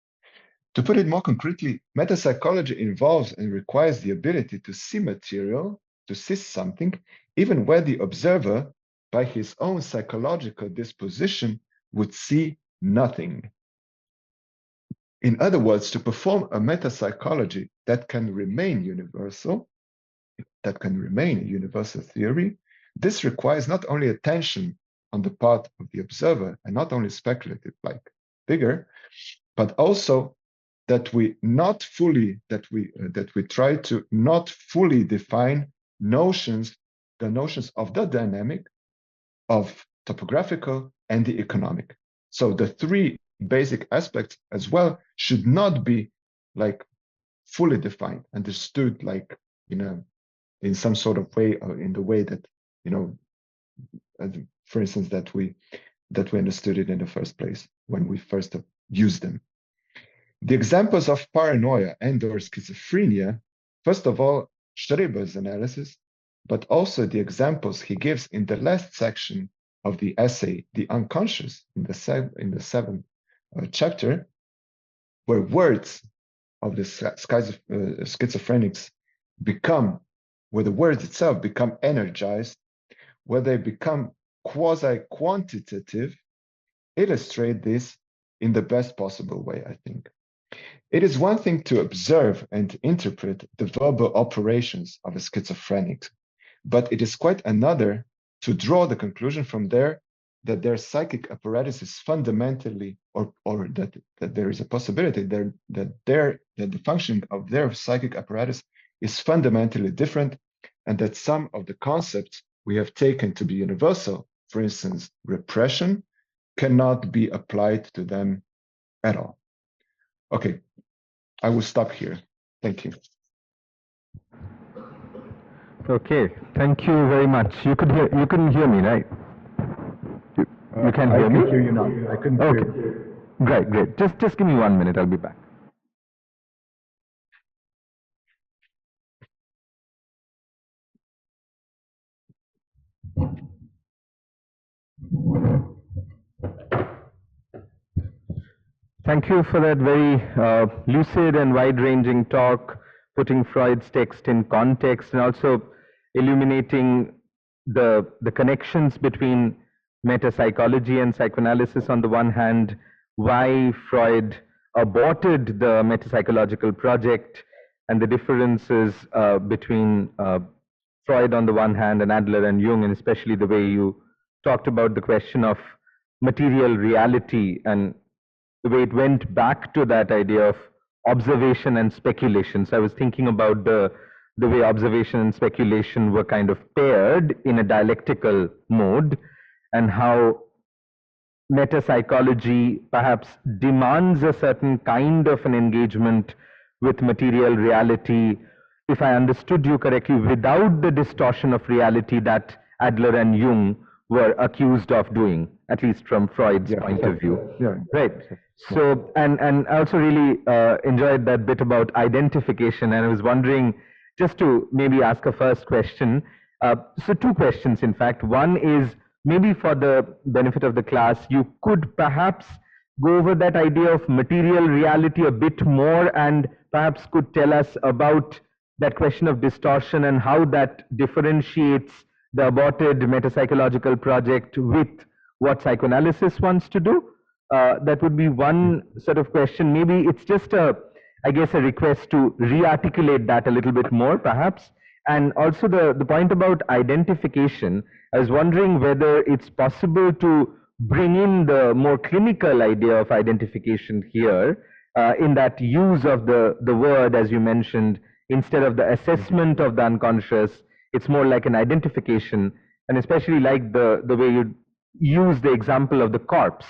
To put it more concretely, metapsychology involves and requires the ability to see material, to see something, even where the observer, by his own psychological disposition, would see nothing. In other words, to perform a metapsychology that can remain universal, that can remain a universal theory, this requires not only attention on the part of the observer and not only speculative like Bigger, but also that we try to not fully define notions, the notions of the dynamic, of topographical, and the economic. So the three basic aspects as well should not be like fully defined, understood like in some sort of way, or in the way that for instance that we understood it in the first place when we first used them. The examples of paranoia and/or schizophrenia, first of all, Schreber's analysis, but also the examples he gives in the last section of the essay, The Unconscious, in the seventh chapter, where words of the schizophrenics become, where the words itself become energized, where they become quasi-quantitative, illustrate this in the best possible way, I think. It is one thing to observe and interpret the verbal operations of a schizophrenic, but it is quite another to draw the conclusion from there that their psychic apparatus is fundamentally, or that there is a possibility that the functioning of their psychic apparatus is fundamentally different, and that some of the concepts we have taken to be universal, for instance, repression, cannot be applied to them at all. Okay, I will stop here. Thank you. Okay, thank you very much. You couldn't hear me, right? You can hear me? I can hear you now. I couldn't hear you. Great. Just give me 1 minute, I'll be back. Thank you for that very lucid and wide-ranging talk, putting Freud's text in context and also illuminating the connections between metapsychology and psychoanalysis on the one hand, why Freud aborted the metapsychological project, and the differences between Freud on the one hand and Adler and Jung, and especially the way you talked about the question of material reality and the way it went back to that idea of observation and speculation. So I was thinking about the way observation and speculation were kind of paired in a dialectical mode, and how metapsychology perhaps demands a certain kind of an engagement with material reality, if I understood you correctly, without the distortion of reality that Adler and Jung were accused of doing, at least from Freud's point of view. Yeah. Right. So, and I also really enjoyed that bit about identification, and I was wondering, just to maybe ask a first question. So two questions, in fact. One is, maybe for the benefit of the class, you could perhaps go over that idea of material reality a bit more, and perhaps could tell us about that question of distortion and how that differentiates the aborted metapsychological project with what psychoanalysis wants to do. That would be one sort of question. Maybe it's just I guess a request to re-articulate that a little bit more, perhaps. And also the point about identification, I was wondering whether it's possible to bring in the more clinical idea of identification here, in that use of the word, as you mentioned, instead of the assessment of the unconscious, it's more like an identification, and especially like the way you use the example of the corpse.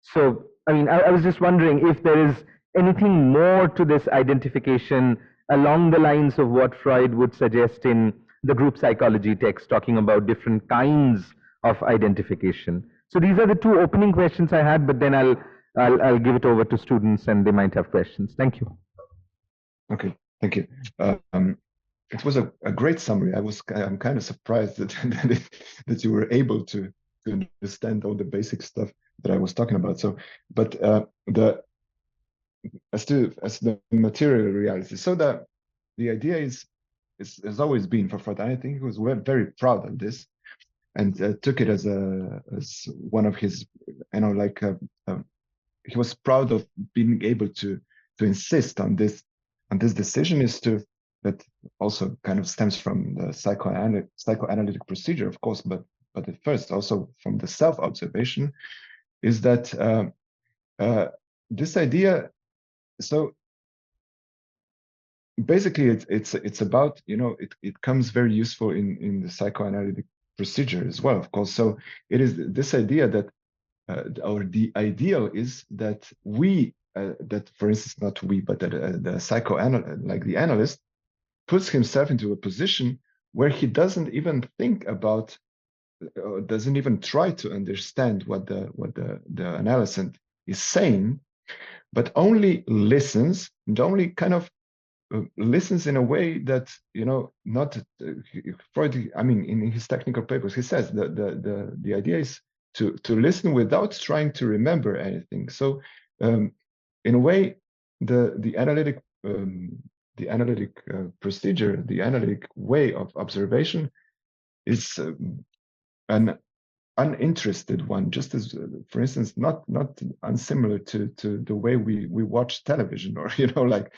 So, I mean, I was just wondering if there is anything more to this identification along the lines of what Freud would suggest in the group psychology text, talking about different kinds of identification. So these are the two opening questions I had, but then I'll give it over to students and they might have questions. Thank you. Okay, thank you. It was a great summary. I'm kind of surprised that you were able to understand all the basic stuff that I was talking about. So, but as the material reality, so that the idea has always been for Freud. I think he was very proud of this, and took it as one of his, he was proud of being able to insist on this decision, that also kind of stems from the psychoanalytic procedure, of course, but at first also from the self-observation, is that this idea, so basically it's about, you know, it comes very useful in the psychoanalytic procedure as well, of course. So it is this idea that or the ideal is that we that, for instance, not we, but that the psychoanalyst, like the analyst, puts himself into a position where he doesn't even think about, doesn't even try to understand what the analysant is saying, but only listens, and only kind of listens in a way that, you know, not Freud, I mean, in his technical papers, he says the idea is to listen without trying to remember anything. So in a way, the analytic procedure, the analytic way of observation is an uninterested one, just as, for instance, not unsimilar to the way we watch television, or, you know, like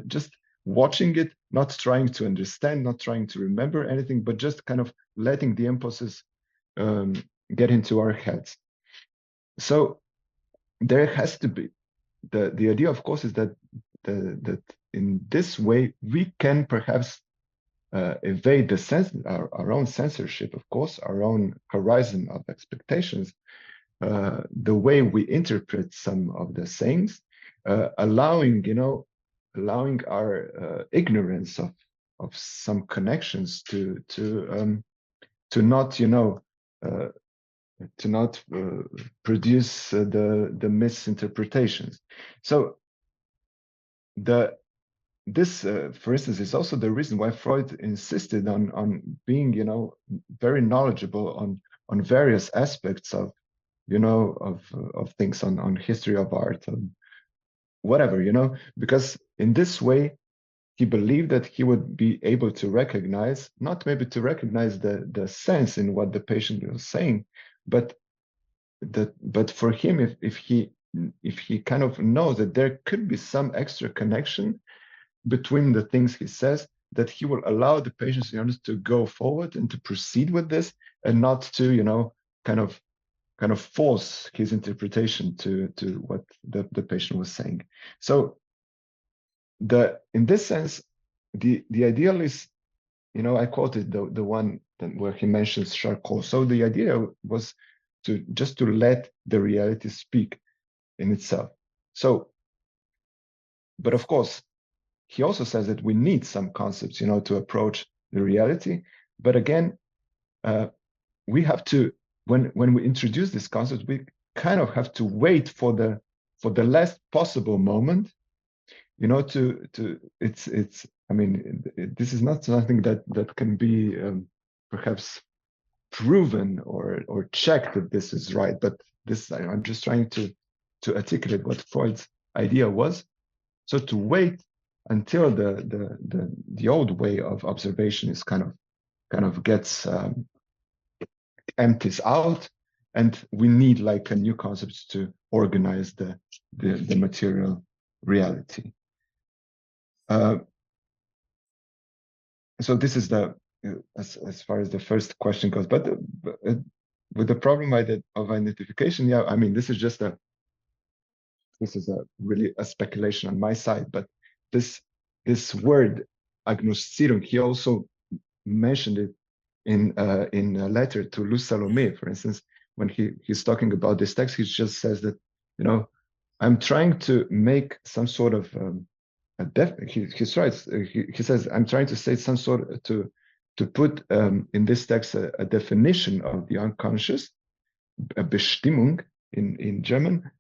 just watching it, not trying to understand, not trying to remember anything, but just kind of letting the impulses get into our heads. So there has to be the idea, of course, is that that in this way we can perhaps evade the our own censorship, of course, our own horizon of expectations, the way we interpret some of the sayings, allowing, you know, allowing our ignorance of some connections to not, you know, to not produce the misinterpretations. So this, for instance, is also the reason why Freud insisted on being, you know, very knowledgeable on various aspects of, you know, of things, on history of art, and whatever, you know, because in this way he believed that he would be able to recognize, not maybe to recognize the sense in what the patient was saying, but for him, if he kind of knows that there could be some extra connection between the things he says, that he will allow the patient, you know, to go forward and to proceed with this, and not to, you know, kind of force his interpretation to what the patient was saying. So in this sense, the ideal is, you know, I quoted the one where he mentions Charcot. So the idea was to just to let the reality speak in itself. So, but of course, he also says that we need some concepts, you know, to approach the reality. But again, we have to, when we introduce this concept, we kind of have to wait for the last possible moment, you know, it's I mean, this is not something that can be perhaps proven or checked that this is right, but this, I'm just trying to articulate what Freud's idea was. So to wait until the old way of observation is kind of gets empties out, and we need like a new concepts to organize the material reality. So this is the as far as the first question goes, but with the problem of identification, yeah, I mean, this is really a speculation on my side, but this word agnostirung, he also mentioned it in a letter to Luz Salome, for instance, when he's talking about this text. He just says that, you know, I'm trying to make some sort of he says, I'm trying to say some sort of, to put in this text a definition of the unconscious, a Bestimmung in German,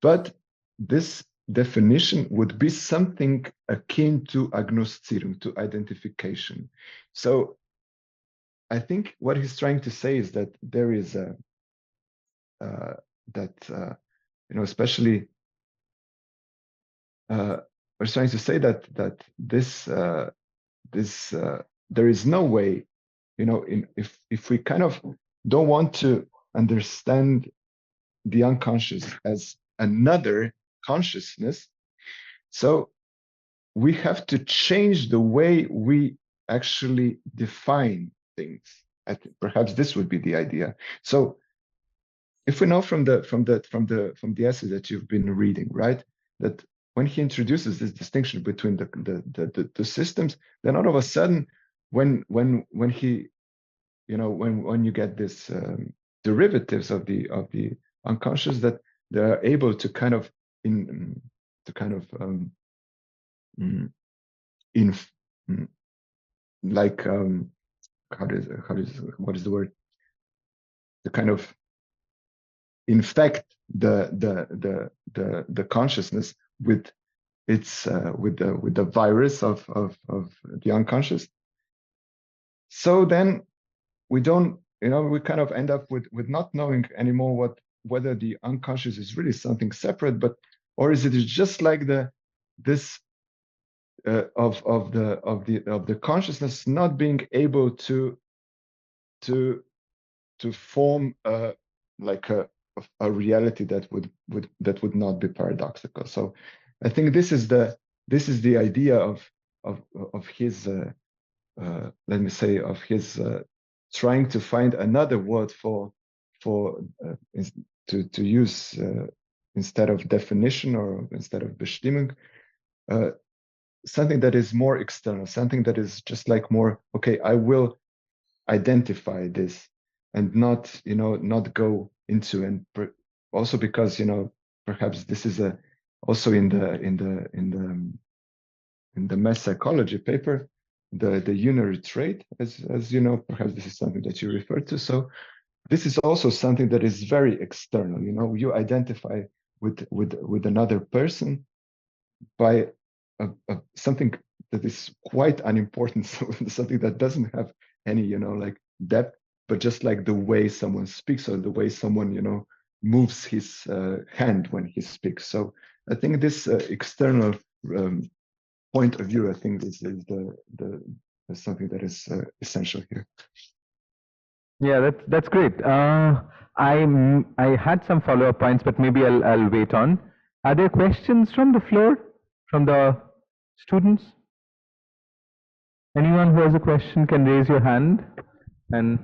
but this definition would be something akin to Agnoszierung, to identification. So I think what he's trying to say is that there is a you know, especially we're trying to say that this there is no way, you know, if we kind of don't want to understand the unconscious as another consciousness, so we have to change the way we actually define things. I think perhaps this would be the idea. So if we know from the essay that you've been reading, right, that when he introduces this distinction between the systems, then all of a sudden, when he, when you get this derivatives of the unconscious, that they are able to kind of mm, in like what is the word, to kind of infect the consciousness with its with the virus of the unconscious. So then we don't, we kind of end up with not knowing anymore whether the unconscious is really something separate, or is it just like this of the consciousness not being able to form like a reality that would not be paradoxical. So I think this is the idea of his let me say, of his trying to find another word for to use instead of definition or instead of Bestimmung, something that is more external, something that is just like more, okay, I will identify this and not go into, and also because perhaps this is also in the mass psychology paper, the unary trait, as you know, perhaps this is something that you referred to. So this is also something that is very external. You identify with another person by something that is quite unimportant, something that doesn't have any like depth, but just like the way someone speaks or the way someone moves his hand when he speaks. So I think this external point of view, I think is something that is essential here. Yeah, that's great. I had some follow-up points, but maybe I'll wait on. Are there questions from the floor, from the students? Anyone who has a question can raise your hand, and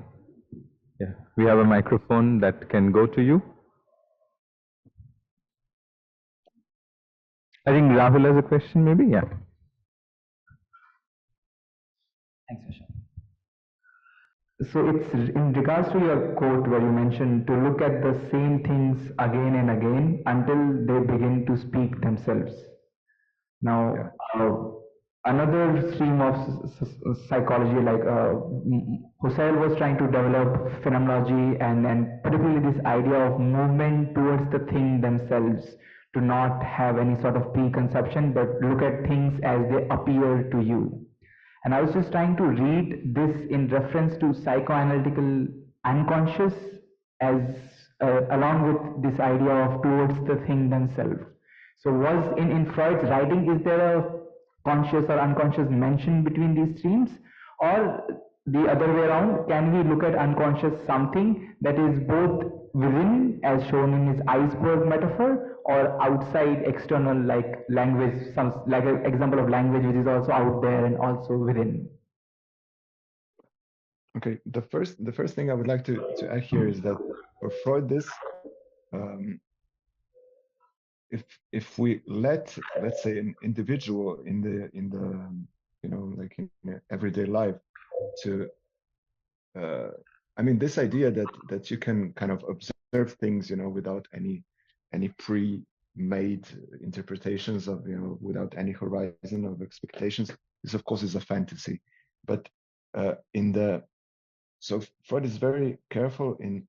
yeah, we have a microphone that can go to you. I think Rahul has a question, maybe. Yeah. Thanks, Vishal. So it's in regards to your quote where you mentioned to look at the same things again and again until they begin to speak themselves. Now, another stream of psychology, like Husserl was trying to develop phenomenology and particularly this idea of movement towards the thing themselves, to not have any sort of preconception, but look at things as they appear to you. And I was just trying to read this in reference to psychoanalytical unconscious as along with this idea of towards the thing themselves. So was in Freud's writing, is there a conscious or unconscious mention between these streams? Or the other way around, can we look at unconscious something that is both within, as shown in his iceberg metaphor, or outside, external, like language, like an example of language which is also out there and also within? Okay, the first thing I would like to add here is that for Freud, this if we let's say an individual in the like in everyday life to I mean, this idea that you can kind of observe things without any pre-made interpretations of without any horizon of expectations, this of course is a fantasy. But so Freud is very careful in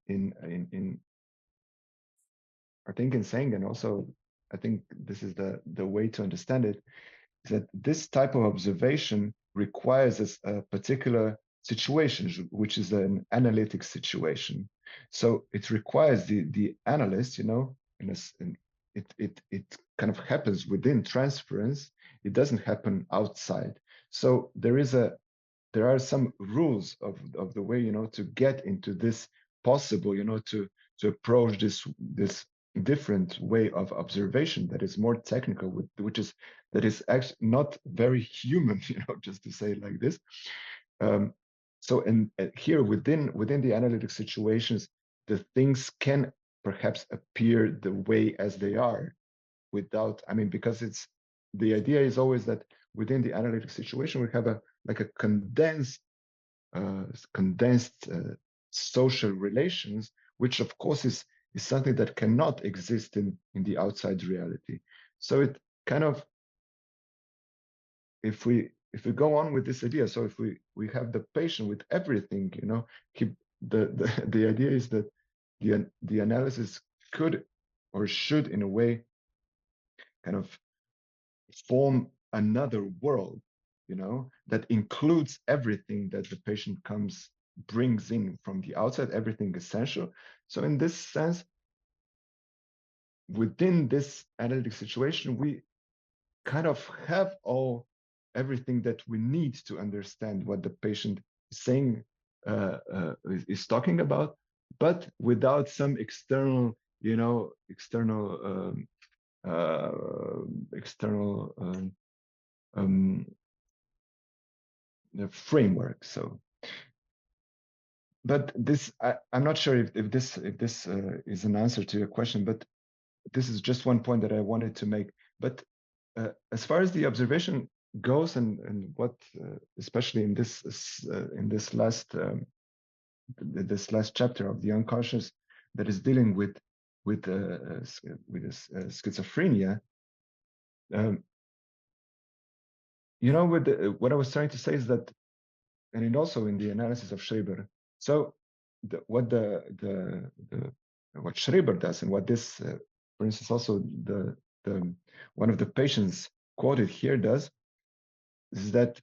I think in saying, and also I think this is the way to understand it, is that this type of observation requires a particular situation, which is an analytic situation. So it requires the analyst, it kind of happens within transference. It doesn't happen outside. So there are some rules of the way to get into this possible to approach this different way of observation that is more technical, that is actually not very human, just to say it like this. So and here within the analytic situations, the things can perhaps appear the way as they are, without, I mean, because the idea is always that within the analytic situation, we have a condensed social relations, which of course is something that cannot exist in the outside reality. So it kind of, if we go on with this idea, so if we have the patient with everything, you know, the idea is that the analysis could or should in a way kind of form another world, you know, that includes everything that the patient brings in from the outside, everything essential. So in this sense, within this analytic situation, we kind of have everything that we need to understand what the patient is saying, is talking about, but without some external, you know, external framework. So, but this, I'm not sure if this is an answer to your question, but this is just one point that I wanted to make. But as far as the observation goes, and what, especially in this last chapter of the unconscious that is dealing with schizophrenia, you know, what I was trying to say is that, and also in the analysis of Schreiber. So what Schreiber does, and what this, for instance, also the one of the patients quoted here does, is that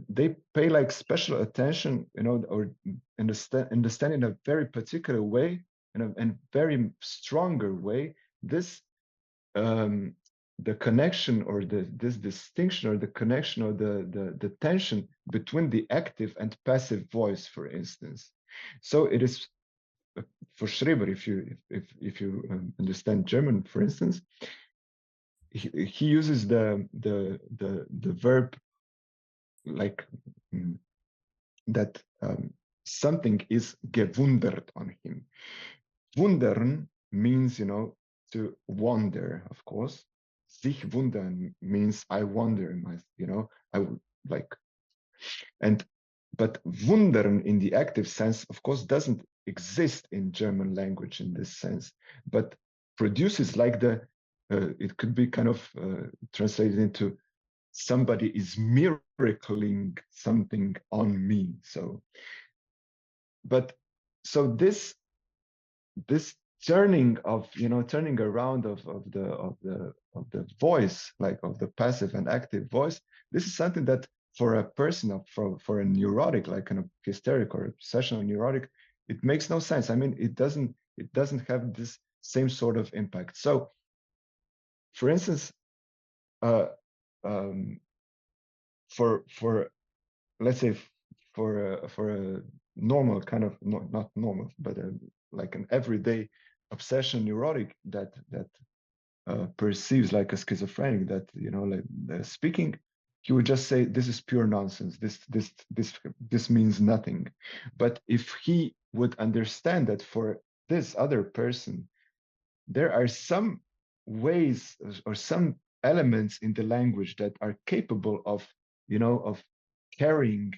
they pay like special attention, you know, or understand in a very particular way, in a very stronger way, this the connection, or this distinction, or the connection, or the tension between the active and passive voice, for instance. So it is for Schreiber, if you understand German, for instance, he uses the verb like that something is gewundert on him. Wundern means, you know, to wonder, of course. Sich wundern means I wonder, you know, I would like. But wundern in the active sense, of course, doesn't exist in German language in this sense, but produces like it could be kind of translated into somebody is miracling something on me. So, but so this turning of, you know, turning around of the voice, like of the passive and active voice, this is something that for a person, for a neurotic, like a hysteric or obsessional neurotic, it makes no sense. I mean, it doesn't have this same sort of impact. So, for instance, for let's say for a normal kind of, not normal, but like an everyday obsession neurotic that perceives like a schizophrenic, that, you know, like speaking, he would just say, this is pure nonsense, this means nothing. But if he would understand that for this other person there are some ways or some elements in the language that are capable of, you know, of carrying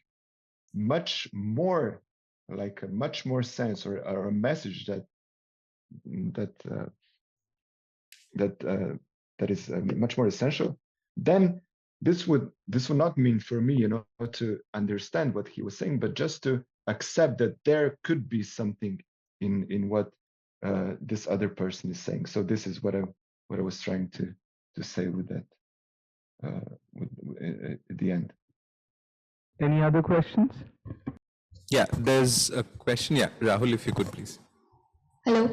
much more, like a much more sense, or a message that is much more essential, then this would not mean for me, you know, to understand what he was saying, but just to accept that there could be something in what this other person is saying. So this is what I was trying to say with that at the end. Any other questions? Yeah, there's a question. Yeah, Rahul, if you could please. Hello.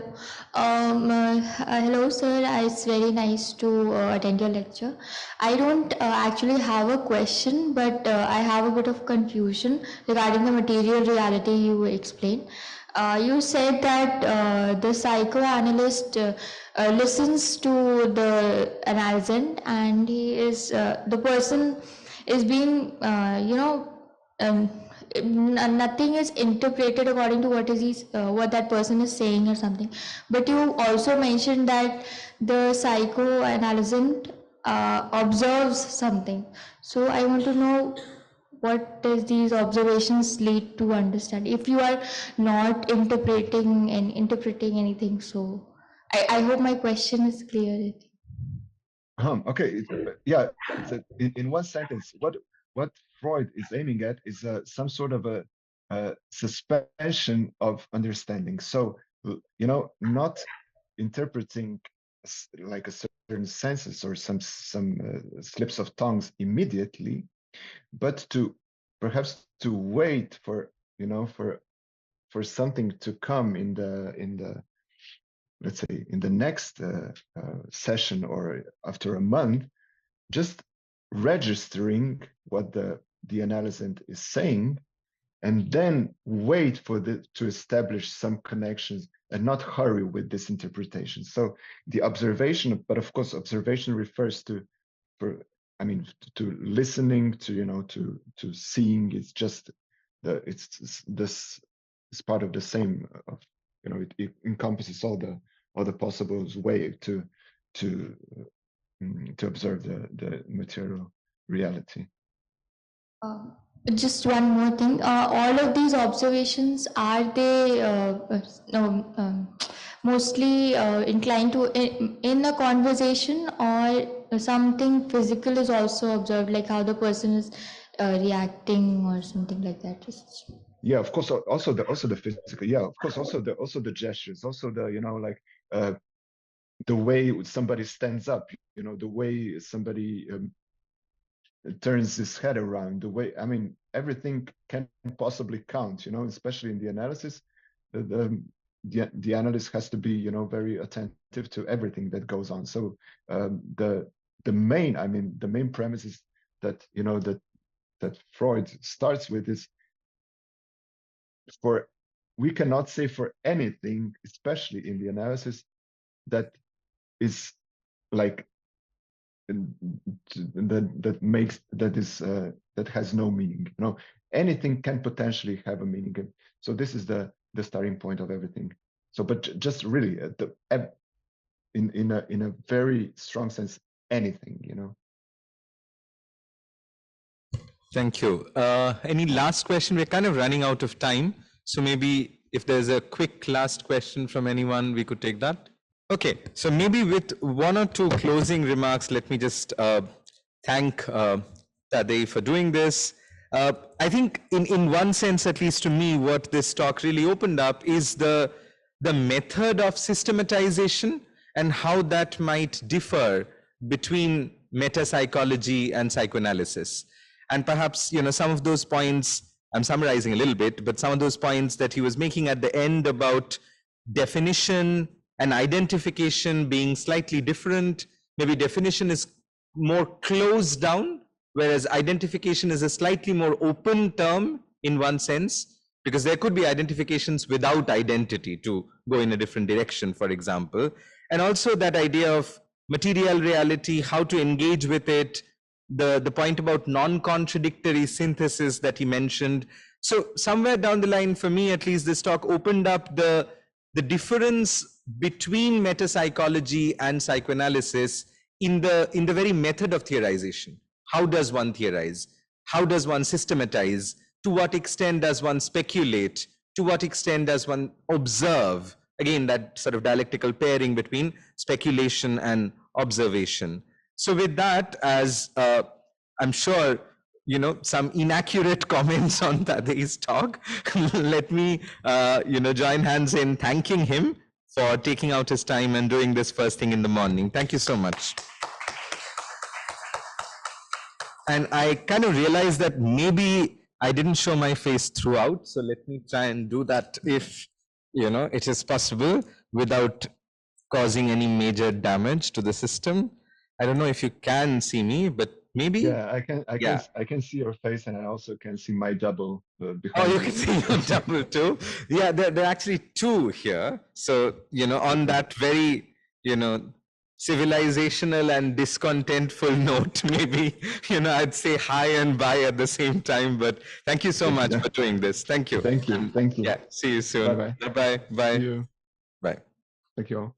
Hello, sir. It's very nice to attend your lecture. I don't actually have a question, but I have a bit of confusion regarding the material reality you explained. You said that the psychoanalyst listens to the analysant, and he is the person is being, nothing is interpreted according to what that person is saying or something. But you also mentioned that the psychoanalyst observes something. So I want to know, what does these observations lead to understand if you are not interpreting anything? So I hope my question is clear. Okay, yeah. So in one sentence, what Freud is aiming at is some sort of a suspension of understanding. So not interpreting like a certain senses or some slips of tongues immediately, but to perhaps to wait for for something to come in the let's say in the next session or after a month, just registering what the analysant is saying, and then wait for to establish some connections and not hurry with this interpretation. So the observation, but of course observation refers to to listening, to to seeing. It's just this is part of the same of it encompasses all the possible way to to observe the material reality. Just one more thing. All of these observations, are they no, mostly inclined to in a conversation, or something physical is also observed, like how the person is reacting or something like that? Just... Yeah, of course. Also the physical. Yeah, of course. Also the gestures. Also the like the way somebody stands up. The way somebody turns his head around. The way everything can possibly count. Especially in the analysis, the analyst has to be very attentive to everything that goes on. So the main premise is that that Freud starts with is, we cannot say for anything, especially in the analysis, that is like that has no meaning. Anything can potentially have a meaning. So this is the starting point of everything. So, but just really in a very strong sense, anything. Thank you. Any last question? We're kind of running out of time. So maybe if there's a quick last question from anyone, we could take that. Okay, so maybe with one or two closing remarks, let me just thank Tadej for doing this. I think in one sense, at least to me, what this talk really opened up is the method of systematization and how that might differ between metapsychology and psychoanalysis. And perhaps, some of those points, I'm summarizing a little bit, but some of those points that he was making at the end about definition and identification being slightly different. Maybe definition is more closed down, whereas identification is a slightly more open term in one sense, because there could be identifications without identity to go in a different direction, for example. And also that idea of material reality, how to engage with it, the point about non-contradictory synthesis that he mentioned. So somewhere down the line, for me at least, this talk opened up the difference between metapsychology and psychoanalysis in the very method of theorization. How does one theorize? How does one systematize? To what extent does one speculate? To what extent does one observe? Again, that sort of dialectical pairing between speculation and observation. So with that, as I'm sure some inaccurate comments on Tadej's talk, let me join hands in thanking him for taking out his time and doing this first thing in the morning. Thank you so much. And I kind of realized that maybe I didn't show my face throughout, so let me try and do that if it is possible without causing any major damage to the system. I don't know if you can see me, but maybe. Yeah, I can see your face, and I also can see my double behind. Oh, you can see your double too. Yeah, there are actually two here. So on that very civilizational and discontentful note, maybe, I'd say hi and bye at the same time, but thank you so much for doing this. Thank you. Thank you. Thank you. Yeah, see you soon. Bye-bye. Bye-bye. Bye. See you. Bye. Thank you all.